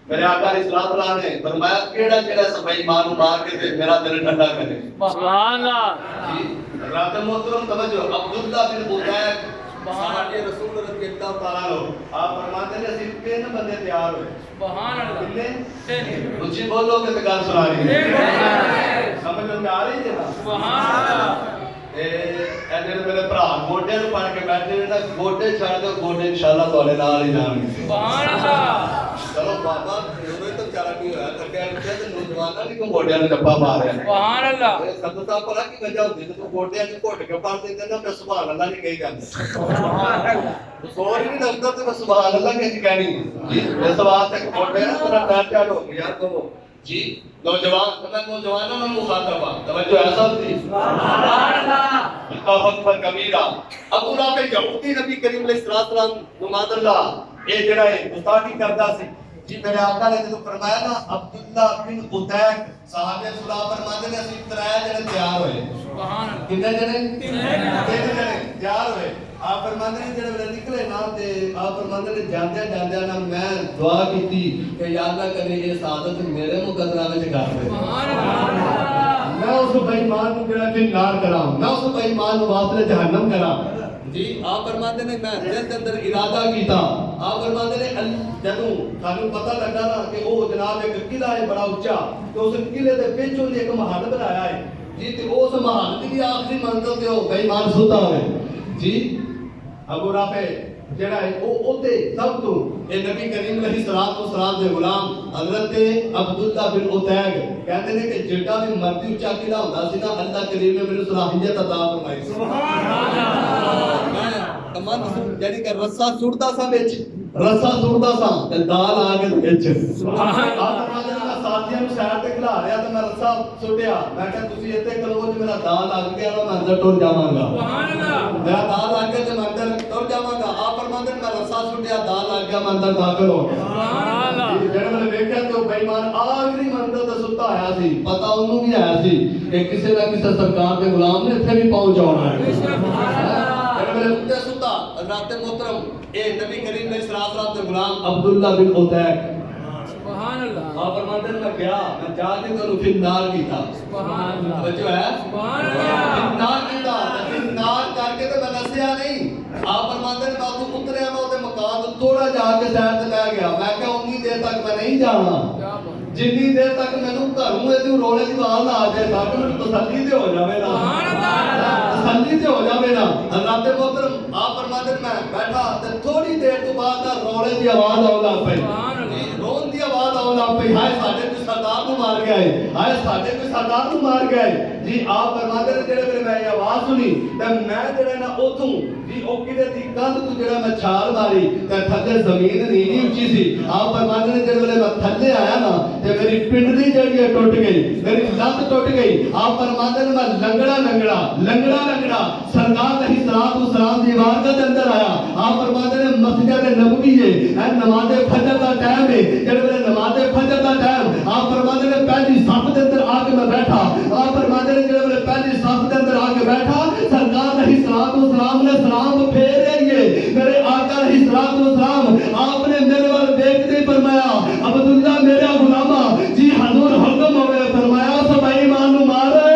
میرے آقا علیہ السلام نے فرمایا کیڑا صفائی ماں نو مار کے میرا دل ٹھنڈا کرے سبحان اللہ جی حضرت محترم توجہ عبداللہ بن بطیق صحابی رسول رضی اللہ تعالیٰ عنہ آپ فرماتے ہیں صرف 3 بندے تیار ہوئے سبحان اللہ کتنے مجھے بولو کہ تکار سنا رہی ہے سمجھ میں آ رہی ہے سبحان اللہ اینے میرے بھرا گوڈے نو پڑھ کے بیٹھے نے گوڈے چھڑ دو گوڈے انشاءاللہ تواڈے نال ہی جان گے سبحان اللہ چلو بابا ہوئے تو چارہ نہیں ہوا تھا کہ نوجوانہ نہیں کو گوڈے نو چپا ماریا سبحان اللہ سب صاحب پڑھا کی وجہ ہوتی تو گوڈے نو گھٹ کے پڑھ دیتے نا کہ سبحان اللہ نہیں کہی جاندے سبحان اللہ سور ہی نہیں لگتا تو سبحان اللہ کہی کہنی جی اس بات تک گوڈے نا تھوڑا ٹاٹ ہو گیا تو جی نوجوان میں نوجوانوں میں مخاطب ہوں توجہ ایسا تھی سبحان اللہ اللہ اکبر کبیرہ ابو رافع یہودی نبی کریم علیہ السلام نماز اللہ یہ جڑا ہے گستاخی کرتا سی جی میرے آقا نے جو فرمایا نا عبداللہ بن بطیق صحابہ رسول اللہ فرماتے ہیں اسی طرح جنے تیار ہوئے سبحان اللہ کتنے جنے 3 جنے تیار ہوئے آپ فرماتے ہیں جڑے نکلے نا تے آپ فرماتے ہیں جاندے جاندے نا میں دعا کیتی کہ یا اللہ کرے یہ سعادت میرے مقدرہ وچ کر دے سبحان اللہ میں اس بے ایمان کو جڑا کہ نار کراں میں اس بے ایمان کو واپس جہنم کراں جی آپ فرماتے ہیں میں دل کے اندر ارادہ کیتا آپ فرماتے ہیں جدوں سانوں پتہ لگا نا کہ وہ جناب ایک قلعہ ہے بڑا اونچا تو اس قلعے دے وچوں ایک محل بنایا ہے جی تے اس محل دی آخری منزل تے وہ بے ایمان سوتا ہوئے جی ابو رافع جڑا ہے او تے سب تو اے نبی کریم علیہ الصلوۃ دے غلام حضرت عبداللہ بن عتیق کہتے ہیں کہ جڑا بھی مرضی اونچا قلعہ ہوندا سی نا اللہ کریم نے مینوں صلاحیت عطا فرمائی سبحان اللہ میں کمند یعنی کہ رسا سڑدا سا وچ رسا سڑدا سا تے دال آ کے وچ سبحان اللہ ساتھیاں نوں سیر تے کھلا رہیا تے میں رسا سٹیا میں کہ تسی ایتھے کھلو تے میرا دال لگ گیا نا میں اندر ٹر جاواں گا سبحان اللہ میرا دال لگ گیا تے میں اندر ٹر جاواں گا آپ فرماندے میں رسا سٹیا دال لگ گیا میں اندر داخل ہو گیا سبحان اللہ جڑا میں ویکھیا تے بے ایمان آخری منزل تے ستا آیا سی پتہ اونوں بھی آیا سی کہ کسے نہ کسے سرکار دے غلام نے ایتھے بھی پہنچاونا ہے سبحان اللہ جڑا میں اٹھے ستا حضرات محترم اے نبی کریم علیہ الصلوۃ دے غلام عبداللہ بن عتیق سبحان اللہ آپ فرماتے ہیں میں گیا میں جا کے تو پھر نار کیتا سبحان اللہ بچو ہے سبحان اللہ نار کیتا لیکن نار کر کے تے میں نسیا نہیں آپ فرماتے ہیں میں تو اتریا میں تے مکان تو تھوڑا جا کے سیر تے لے گیا میں کہ اتنی دیر تک میں نہیں جانا جتنی دیر تک مینوں گھروں اے رولے دی آواز نہ آ جائے تاکہ مینوں تسلی تے ہو جاوے نا سبحان اللہ تسلی تے ہو جاوے نا حضرات محترم آپ فرماتے ہیں میں بیٹھا تے تھوڑی دیر تو بعد رولے دی آواز آون لگ پئی رون دی آواز آون لگ پئی ہائے ساڈے کوئی سردار نوں مار گئے ہائے ساڈے کوئی سردار نوں مار گئے جی آپ فرماتے ہیں جڑے ویلے میں یہ آواز سنی تے میں جڑا نا اوتھوں جی او کدے دی کندھ تو جڑا میں چھال ماری تے تھلے زمین نہیں اونچی سی آپ فرماتے ہیں جڑے ویلے میں تھلے آیا نا تے میری پنڈلی جڑی ٹوٹ گئی میری لت ٹوٹ گئی آپ فرماتے ہیں میں لنگڑا سرکار علیہ السلام دی عبادت کے اندر آیا آپ فرماتے ہیں مسجد نبوی ہے نماز فجر دا ٹائم ہے جڑے ویلے نماز فجر دا ٹائم آپ فرماتے ہیں پہلی صف دے اندر آ کے میں بیٹھا آپ فرماتے ہیں جڑے ویلے پہلی صف دے اندر آ کے بیٹھا سرکار علیہ السلام نے سلام پھیرے میرے آقا علیہ السلام آپ نے میرے ول دیکھتے فرمایا عبداللہ میرا غلامہ جی حضور حکم ہوئے فرمایا سب ایمان نو مارے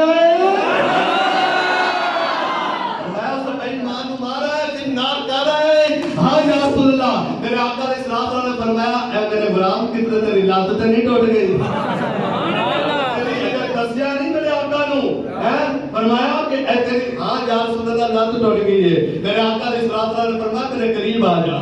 فرمایا سب ایمان نو مارے جنات کر رہے ہاں یا رسول اللہ میرے آقا علیہ السلام نے فرمایا اے میرے غلام کتنے تیری لت تے نہیں ٹوٹ گئی دسیا نہیں میرے آقا نو فرمایا کہ اے تیری ہاں یا رسول اللہ لت ٹوٹ گئی ہے میرے آقا علیہ السلام نے فرمایا میرے قریب آ جا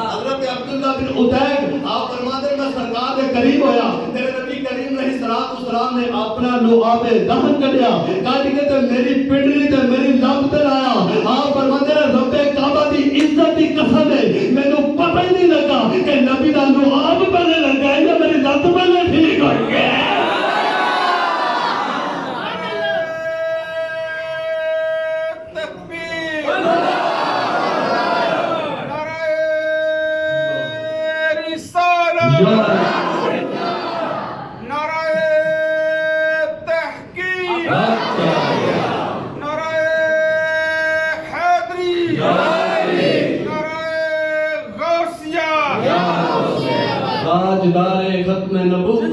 حضرت عبداللہ بن عتیق آپ فرماتے ہیں میں سرکار کے قریب ہویا میرے نبی کریم علیہ السلام نے اپنا لعاب دہن کڈیا کٹ کے تے میری پنڈلی تے میری لت تے لایا آپ فرماتے ہیں رب کعبہ دی عزت دی قسم ہے مینوں پتہ ہی نہیں لگا کہ نبی دا لعاب پہلے لگا یا میری لت پہلے ٹھیک ہو گئی تاجدار ختم نبوت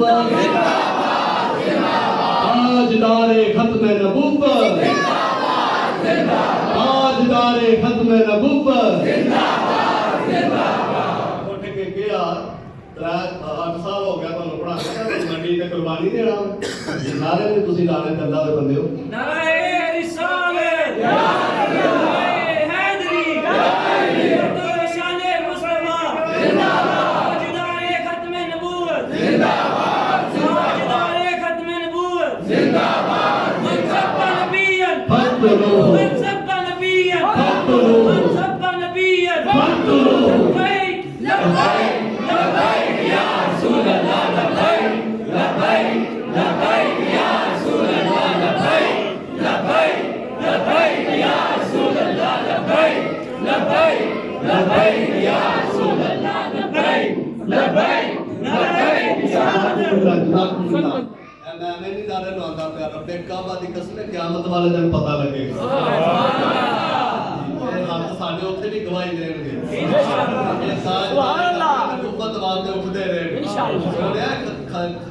تاجدار ختم نبوت تاجدار ختم نبوت اٹھ کے گیا 8 سال ہو گیا تانوں پڑھانا منڈی تے قربانی دینا نعرے نے تسی لانے تے اللہ دے بندے ہو نعرہ رسالت یا حیدری تو شان مصطفی زندہ باد تاجدار ختم نبوت زندہ باد تاجدار ختم نبوت زندہ باد من سب نبیاں فضلوا من سب نبیاں فضلوا من سب نبیاں فضلوا لبیک لبیک لبیک یا رسول اللہ لبیک لبیک لبیک یا رسول اللہ لبیک لبیک لبیک یا رسول اللہ لبیک لبیک لبیک یا رسول اللہ لبیک لبیک لبیک یا رسول اللہ میں نہیں نعرے لگاتا پیا رب کعبہ دی قسم قیامت والے دن پتہ لگے گا سبحان اللہ ساڈے اوتھے بھی گواہی دین گے انشاءاللہ سبحان اللہ نبوت واسطے اٹھدے رہے انشاءاللہ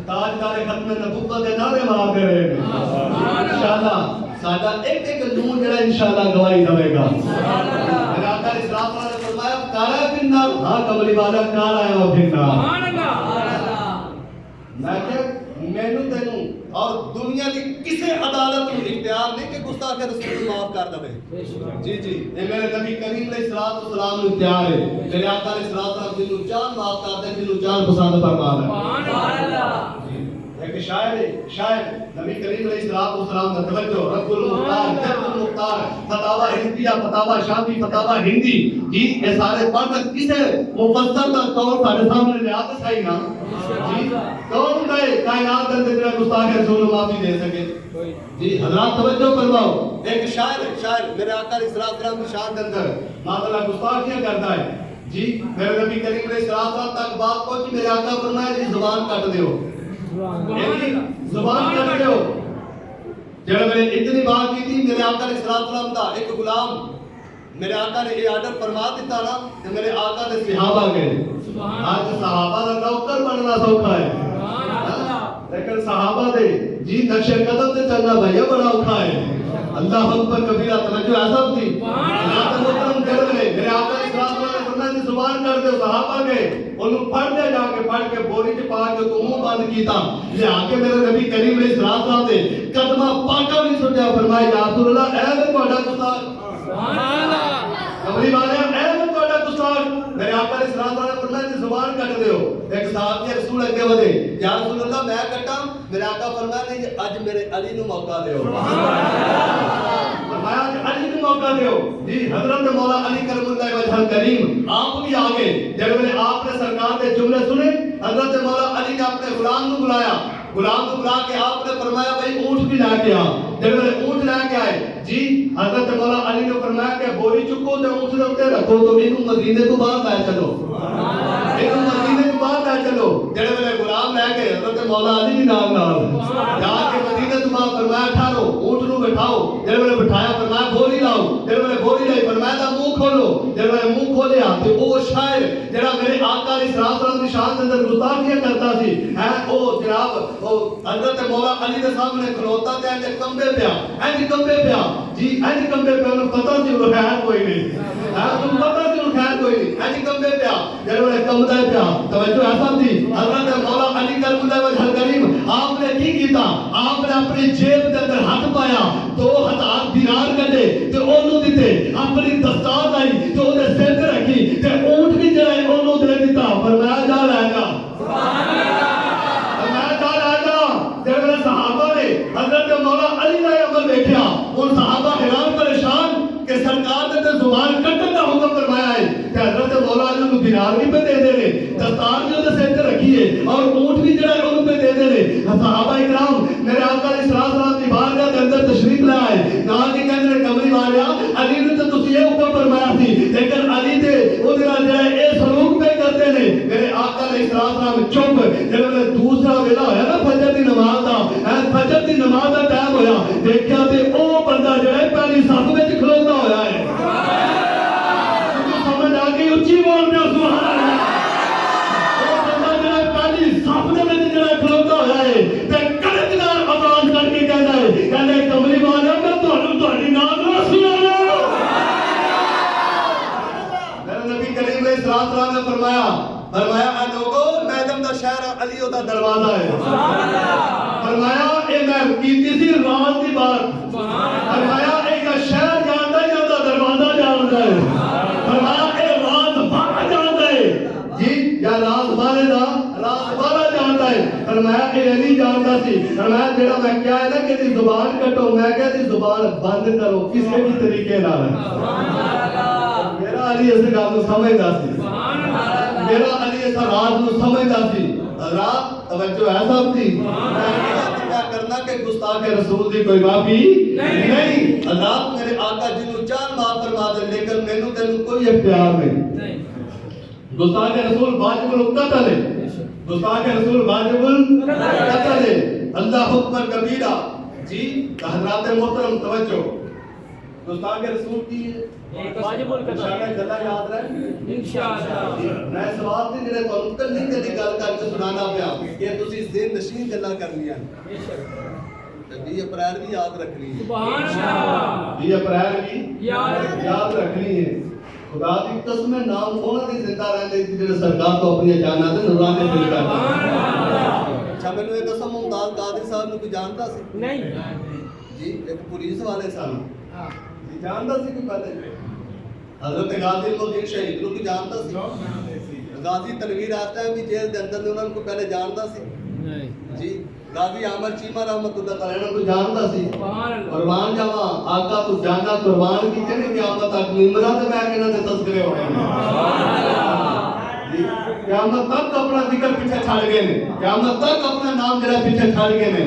تاجدار ختم نبوت دے نعرے مارتے رہے انشاءاللہ ساڈا ایک ایک نور جڑا انشاءاللہ گواہی دے گا سبحان اللہ آقا اسلام نے فرمایا کارا بننا ہاں کملی والا کار آیا ہو پھرنا سبحان اللہ میں کہ مینوں تینوں اور دنیا کی کسی عدالت کو اختیار نہیں کہ گستاخ رسول معاف کر دے جی جی یہ میرے نبی کریم علیہ السلام اختیار ہے میرے آقا علیہ السلام جنوں جان معاف کرتے ہیں جنوں جان پسند فرما ہے سبحان اللہ ایک شاعر ہے شاعر نبی کریم علیہ السلام کا توجہ رب المختار جب المختار فتاوا ہندیہ فتاوا شامی فتاوا ہندی جی یہ سارے پڑھ کر کسے مفسر کا طور سارے سامنے لے آتے صحیح نا جی کون گئے کائنات کے اندر گستاخ رسول معافی دے سکے جی حضرات توجہ فرماؤ ایک شاعر میرے آقا علیہ السلام کی شان کے اندر ماشاءاللہ گستاخیاں کرتا ہے جی میرے نبی کریم علیہ السلام تک بات پہنچی میرے آقا فرمایا جی زبان کاٹ دیو زبان کاٹ دیو جب میں نے اتنی بات کی تھی میرے آقا علیہ السلام کا ایک غلام میرے آقا نے یہ آرڈر فرما دیتا نا کہ میرے آقا نے صحابہ گئے آج صحابہ کا نوکر بننا سوکھا ہے لیکن صحابہ دے جی نقش قدم سے چلنا بھیا بڑا اوکھا ہے اللہ اکبر کبیرہ توجہ ایسا تھی اللہ محترم کر رہے میرے آقا علیہ السلام نے فرمایا کہ زبان کر دے صحابہ گئے انہوں پڑھ دے جا کے پڑھ کے بوری کے پاک جو تو منہ بند کیتا یہ آ کے میرے نبی کریم علیہ السلام نے قدمہ پاکا بھی سنیا فرمایا یا رسول اللہ اے میں تہاڈا گستاخ سبحان اللہ کبھی والے اے میں تہاڈا گستاخ میرے آقا علیہ السلام نے فرمایا کہ زبان کٹ دیو ایک صحابی رسول اگے ودے یا رسول اللہ میں کٹا میرے آقا فرمایا نہیں اج میرے علی نو موقع دیو فرمایا کہ علی نو موقع دیو جی حضرت مولا علی کرم اللہ وجہ الکریم آپ بھی آگے جب میں آپ نے سرکار کے جملے سنے حضرت مولا علی نے اپنے غلام نو بلایا غلام کو بلا کے آپ نے فرمایا بھائی اونٹ بھی لے کے آ جب میں اونٹ لے کے آئے جی حضرت مولا علی نے فرمایا کہ بوری چکو تے اونٹ دے اوپر رکھو تو اینو مدینے تو باہر لے چلو اینو مدینے تو باہر لے چلو جب میں غلام لے کے حضرت مولا علی دی نال جا کے مدینے تو باہر فرمایا ٹھارو اونٹ نو بٹھاؤ جب میں بٹھایا فرمایا بوری لاؤ جب میں بوری لائی فرمایا دا منہ کھولو جب میں منہ کھولیا تے او شاعر جڑا میرے آقا علیہ السلام کی شان کے اندر گستاخیاں کرتا سی ہے او جناب حضرت مولا علی کے سامنے کھلوتا تے انج کمبے پیا جی انج کمبے پیا انہوں پتہ سی وہ خیر کوئی نہیں انہوں پتہ سی وہ خیر کوئی نہیں انج کمبے پیا جب وہ کمبے پیا توجہ ایسا تھی حضرت مولا علی کرم اللہ وجہ الکریم آپ نے کی کیتا آپ نے اپنی جیب کے اندر ہاتھ پایا 2000 دینار کڈے تے اونوں دتے اپنی دستار لائی تے اودے سر تے رکھی تے اونٹ بھی جڑا ہے اونوں دے دتا فرمایا جا لے جا سبحان اللہ صحابہ نے حضرت مولا علی کا عمل دیکھا ان صحابہ حیران پریشان کہ سرکار نے زبان کٹنے کا حکم فرمایا ہے کہ حضرت مولا علی کو دینار بھی پہ دے دے دستار بھی انہیں سیٹ رکھی ہے اور اونٹ بھی جڑا ہے ان پہ دے دے صحابہ اکرام میرے آقا علیہ السلام کی بارگاہ کے اندر تشریف لے آئے نال کے کہندے کملی والیا علی نے تو تسی یہ حکم فرمایا تھی لیکن علی تے او نال جڑا ہے اے سلوک پہ کرتے نے میرے آقا علیہ السلام چپ جب دوسرا ویلا ہویا نا فجر دی نماز دا فجر دی نماز دا ٹائم ہویا دیکھیا تے او بندہ جڑا ہے پہلی صف وچ کھلوتا ہویا ہے سمجھ آ گئی اچھی بول پیا سبحان اللہ او بندہ جڑا پہلی صف دے وچ جڑا کھلوتا ہویا ہے تے کڑک نال آواز کر کے کہندا ہے کہندے کملی والا میں تانوں تہاڈی نال نہ سناواں میرے نبی کریم علیہ السلام نے فرمایا اے لوگو میدم دا شہر علی دا دروازہ ہے فرمایا اے میں کیتی سی راز دی بات فرمایا اے کا شہر جاندا ہے جاندا دروازہ جاندا ہے فرمایا اے راز بارا جاندا ہے جی یا راز بارے دا راز بارا جاندا ہے فرمایا اے علی جاندا سی فرمایا جڑا میں کیا ہے نا کہ دی زبان کٹو میں کہ دی زبان بند کرو کسے بھی طریقے نال میرا علی اس گل نو سمجھدا سی میرا علی اس راز نو سمجھدا سی رات توجہ ایسا تھی کیا کرنا کہ گستاخ رسول دی کوئی معافی نہیں اللہ میرے آقا جنوں چاہن معاف فرما دے لیکن مینوں تینوں کوئی اختیار نہیں گستاخ رسول واجب القتل ہے گستاخ رسول واجب القتل ہے اللہ اکبر کبیرہ جی حضرات محترم توجہ گستاخ رسول کی واجب القتل انشاءاللہ گلا یاد رہے انشاءاللہ میں سوال تے جڑے تانوں کلی کلی گل کر کے سنانا پیا کہ تسی ذہن نشین گلاں کرنیاں بے شک 20 اپریل بھی یاد رکھنی ہے سبحان اللہ 20 اپریل بھی یاد رکھنی ہے خدا دی قسم نام انہاں دی زندہ رہندے جڑے سرکار تو اپنی جاناں تے نورانی دل کر سبحان اللہ اچھا مینوں ایک قسم ممتاز قادری صاحب نوں کوئی جاندا سی نہیں جی ایک پولیس والے سن جانتا سی کوئی پہلے حضرت غازی المدین شہید کو جانتا سی غازی تنویر آتا ہے بھی جیل دے اندر انہوں کو پہلے جانتا سی جی غازی عامر چیمہ رحمت اللہ تعالی کو جانتا سی قربان جاواں آقا تو جانا قربان کی کہ قیامت تک ممبراں تے بیٹھ کے انہاں دے تذکرے ہونے جی قیامت تک اپنا ذکر پیچھے چھڑ گئے نے قیامت تک اپنا نام جڑا پیچھے چھڑ گئے نے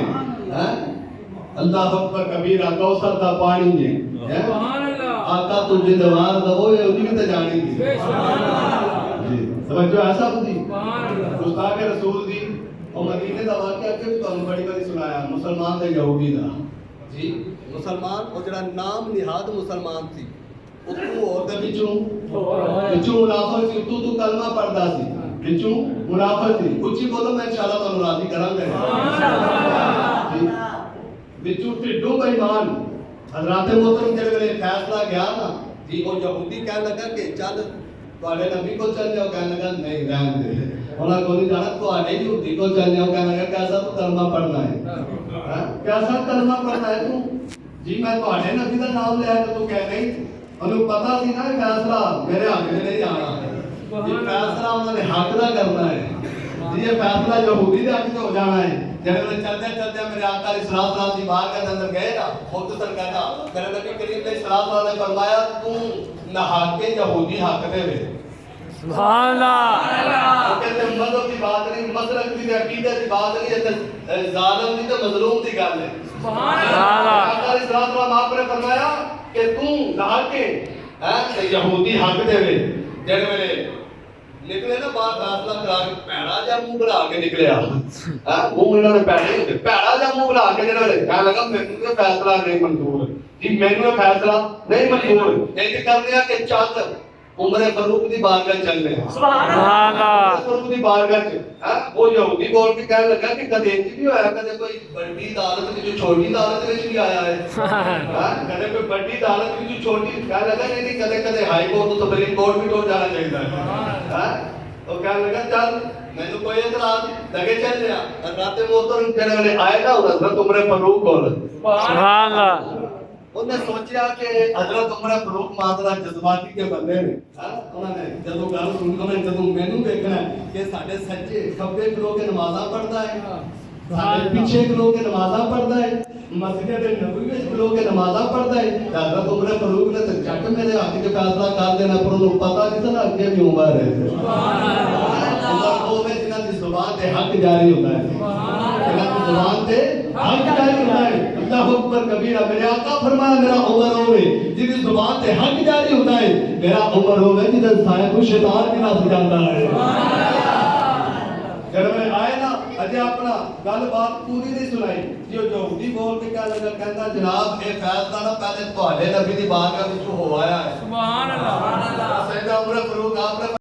اللہ اکبر کبیرہ کوثر دا پانی ہے سبحان اللہ آقا تو جندوار دو یہ اودی تے جانی تھی جی سمجھو ایسا ہوتی سبحان اللہ گستاخ رسول دی اور مدینے دا واقعہ کہ تو بڑی بڑی سنایا مسلمان تے یہودی دا جی مسلمان او جڑا نام نہاد مسلمان تھی اتو اور دے وچوں منافق سی تو کلمہ پڑھدا سی وچوں منافق سی اچھی بولو میں انشاءاللہ تانوں راضی کراں گا جی وچوں ٹھڈو بے ایمان حضرات محترم جڑے ویلے فیصلہ گیا نا جی وہ یہودی کہنے لگا کہ چل تواڈے نبی کو چل جاؤ کہنے لگا نہیں رہن دے انہاں کو نہیں جانا تواڈے یہودی کو چل جاؤ کہنے لگا کیسا تو کلمہ پڑھنا ہے کیسا کلمہ پڑھنا ہے تو جی میں تواڈے نبی دا نام لے آیا تو کہہ نہیں انہوں پتہ سی نا فیصلہ میرے حق میں نہیں آنا یہ فیصلہ انہوں نے حق دا کرنا ہے یہ فیصلہ یہودی دے حق تے ہو جانا ہے جب میں چلتے چلتے میرے آقا علیہ السلام کی بارگاہ کے اندر گئے نا مختصر کہنا میرے نبی کریم علیہ السلام نے فرمایا تو نہا کے یہودی حق دے وے سبحان اللہ وہ کہتے ہیں مذہب کی بات نہیں مسلک کی عقیدہ کی بات نہیں ظالم دی تے مظلوم دی گل ہے سبحان اللہ آقا علیہ السلام آپ نے فرمایا کہ تو نہا کے یہودی حق دے وے جڑے ویلے نکلے نا باہر فیصلہ کرا کے پیڑا جا منہ بنا کے نکلیا منہ انہوں نے پیڑا جا منہ بنا کے کہنے لگا میرے فیصلہ نہیں منظور جی میرے فیصلہ نہیں منظور ایک کر لیا کہ چل عمر فاروق دی بارگاہ چلنے سبحان اللہ فاروق دی بارگاہ چ وہ یہودی بول کے کہنے لگا کہ کدے انج بھی ہویا کدے کوئی بڑی عدالت وچ چھوٹی عدالت وچ بھی آیا ہے کدے کوئی بڑی عدالت وچ چھوٹی کہنے لگا نہیں کدے کدے ہائی کورٹ تو سپریم کورٹ بھی ٹور جانا چاہیے تو کہنے لگا چل مینوں کوئی اعتراض لگے چل لیا حضرت محترم جڑے والے آئے نا حضرت عمر فاروق کول سبحان اللہ انہوں نے سوچیا کہ حضرت عمر فاروق معاشرہ جذباتی کے بندے نے انہوں نے جدوں گل سن انہوں نے جدوں مینوں دیکھنا ہے کہ ساڈے سچے کھبے کھلو کے نمازاں پڑھدا ہے ساڈے پیچھے کھلو کے نمازاں پڑھدا ہے مسجد نبوی وچ کھلو کے نمازاں پڑھدا ہے حضرت عمر فاروق نے تے چٹ میرے ہاتھ کے فیصلہ کر دینا پر انہوں پتہ نہیں تھا اگے بھی عمر ہے سبحان اللہ وہ میں جنہاں دی زبان تے حق جاری ہوتا ہے جنہاں دی زبان تے حق جاری ہوتا ہے اللہ اکبر کبیرہ میرے آقا فرمایا میرا عمر ہوئے جن کی زبان تے حق جاری ہوتا ہے میرا عمر ہوئے جن سائے کو شیطان بھی نہ جاتا ہے جب میں آئے نا اجے اپنا گل بات پوری نہیں سنائی جو یہودی بول کے کہہ لگا کہندا جناب اے فیصلہ نہ پہلے تواڈے نبی دی بارگاہ وچ ہو آیا ہے سبحان اللہ سیدنا عمر فاروق آپ نے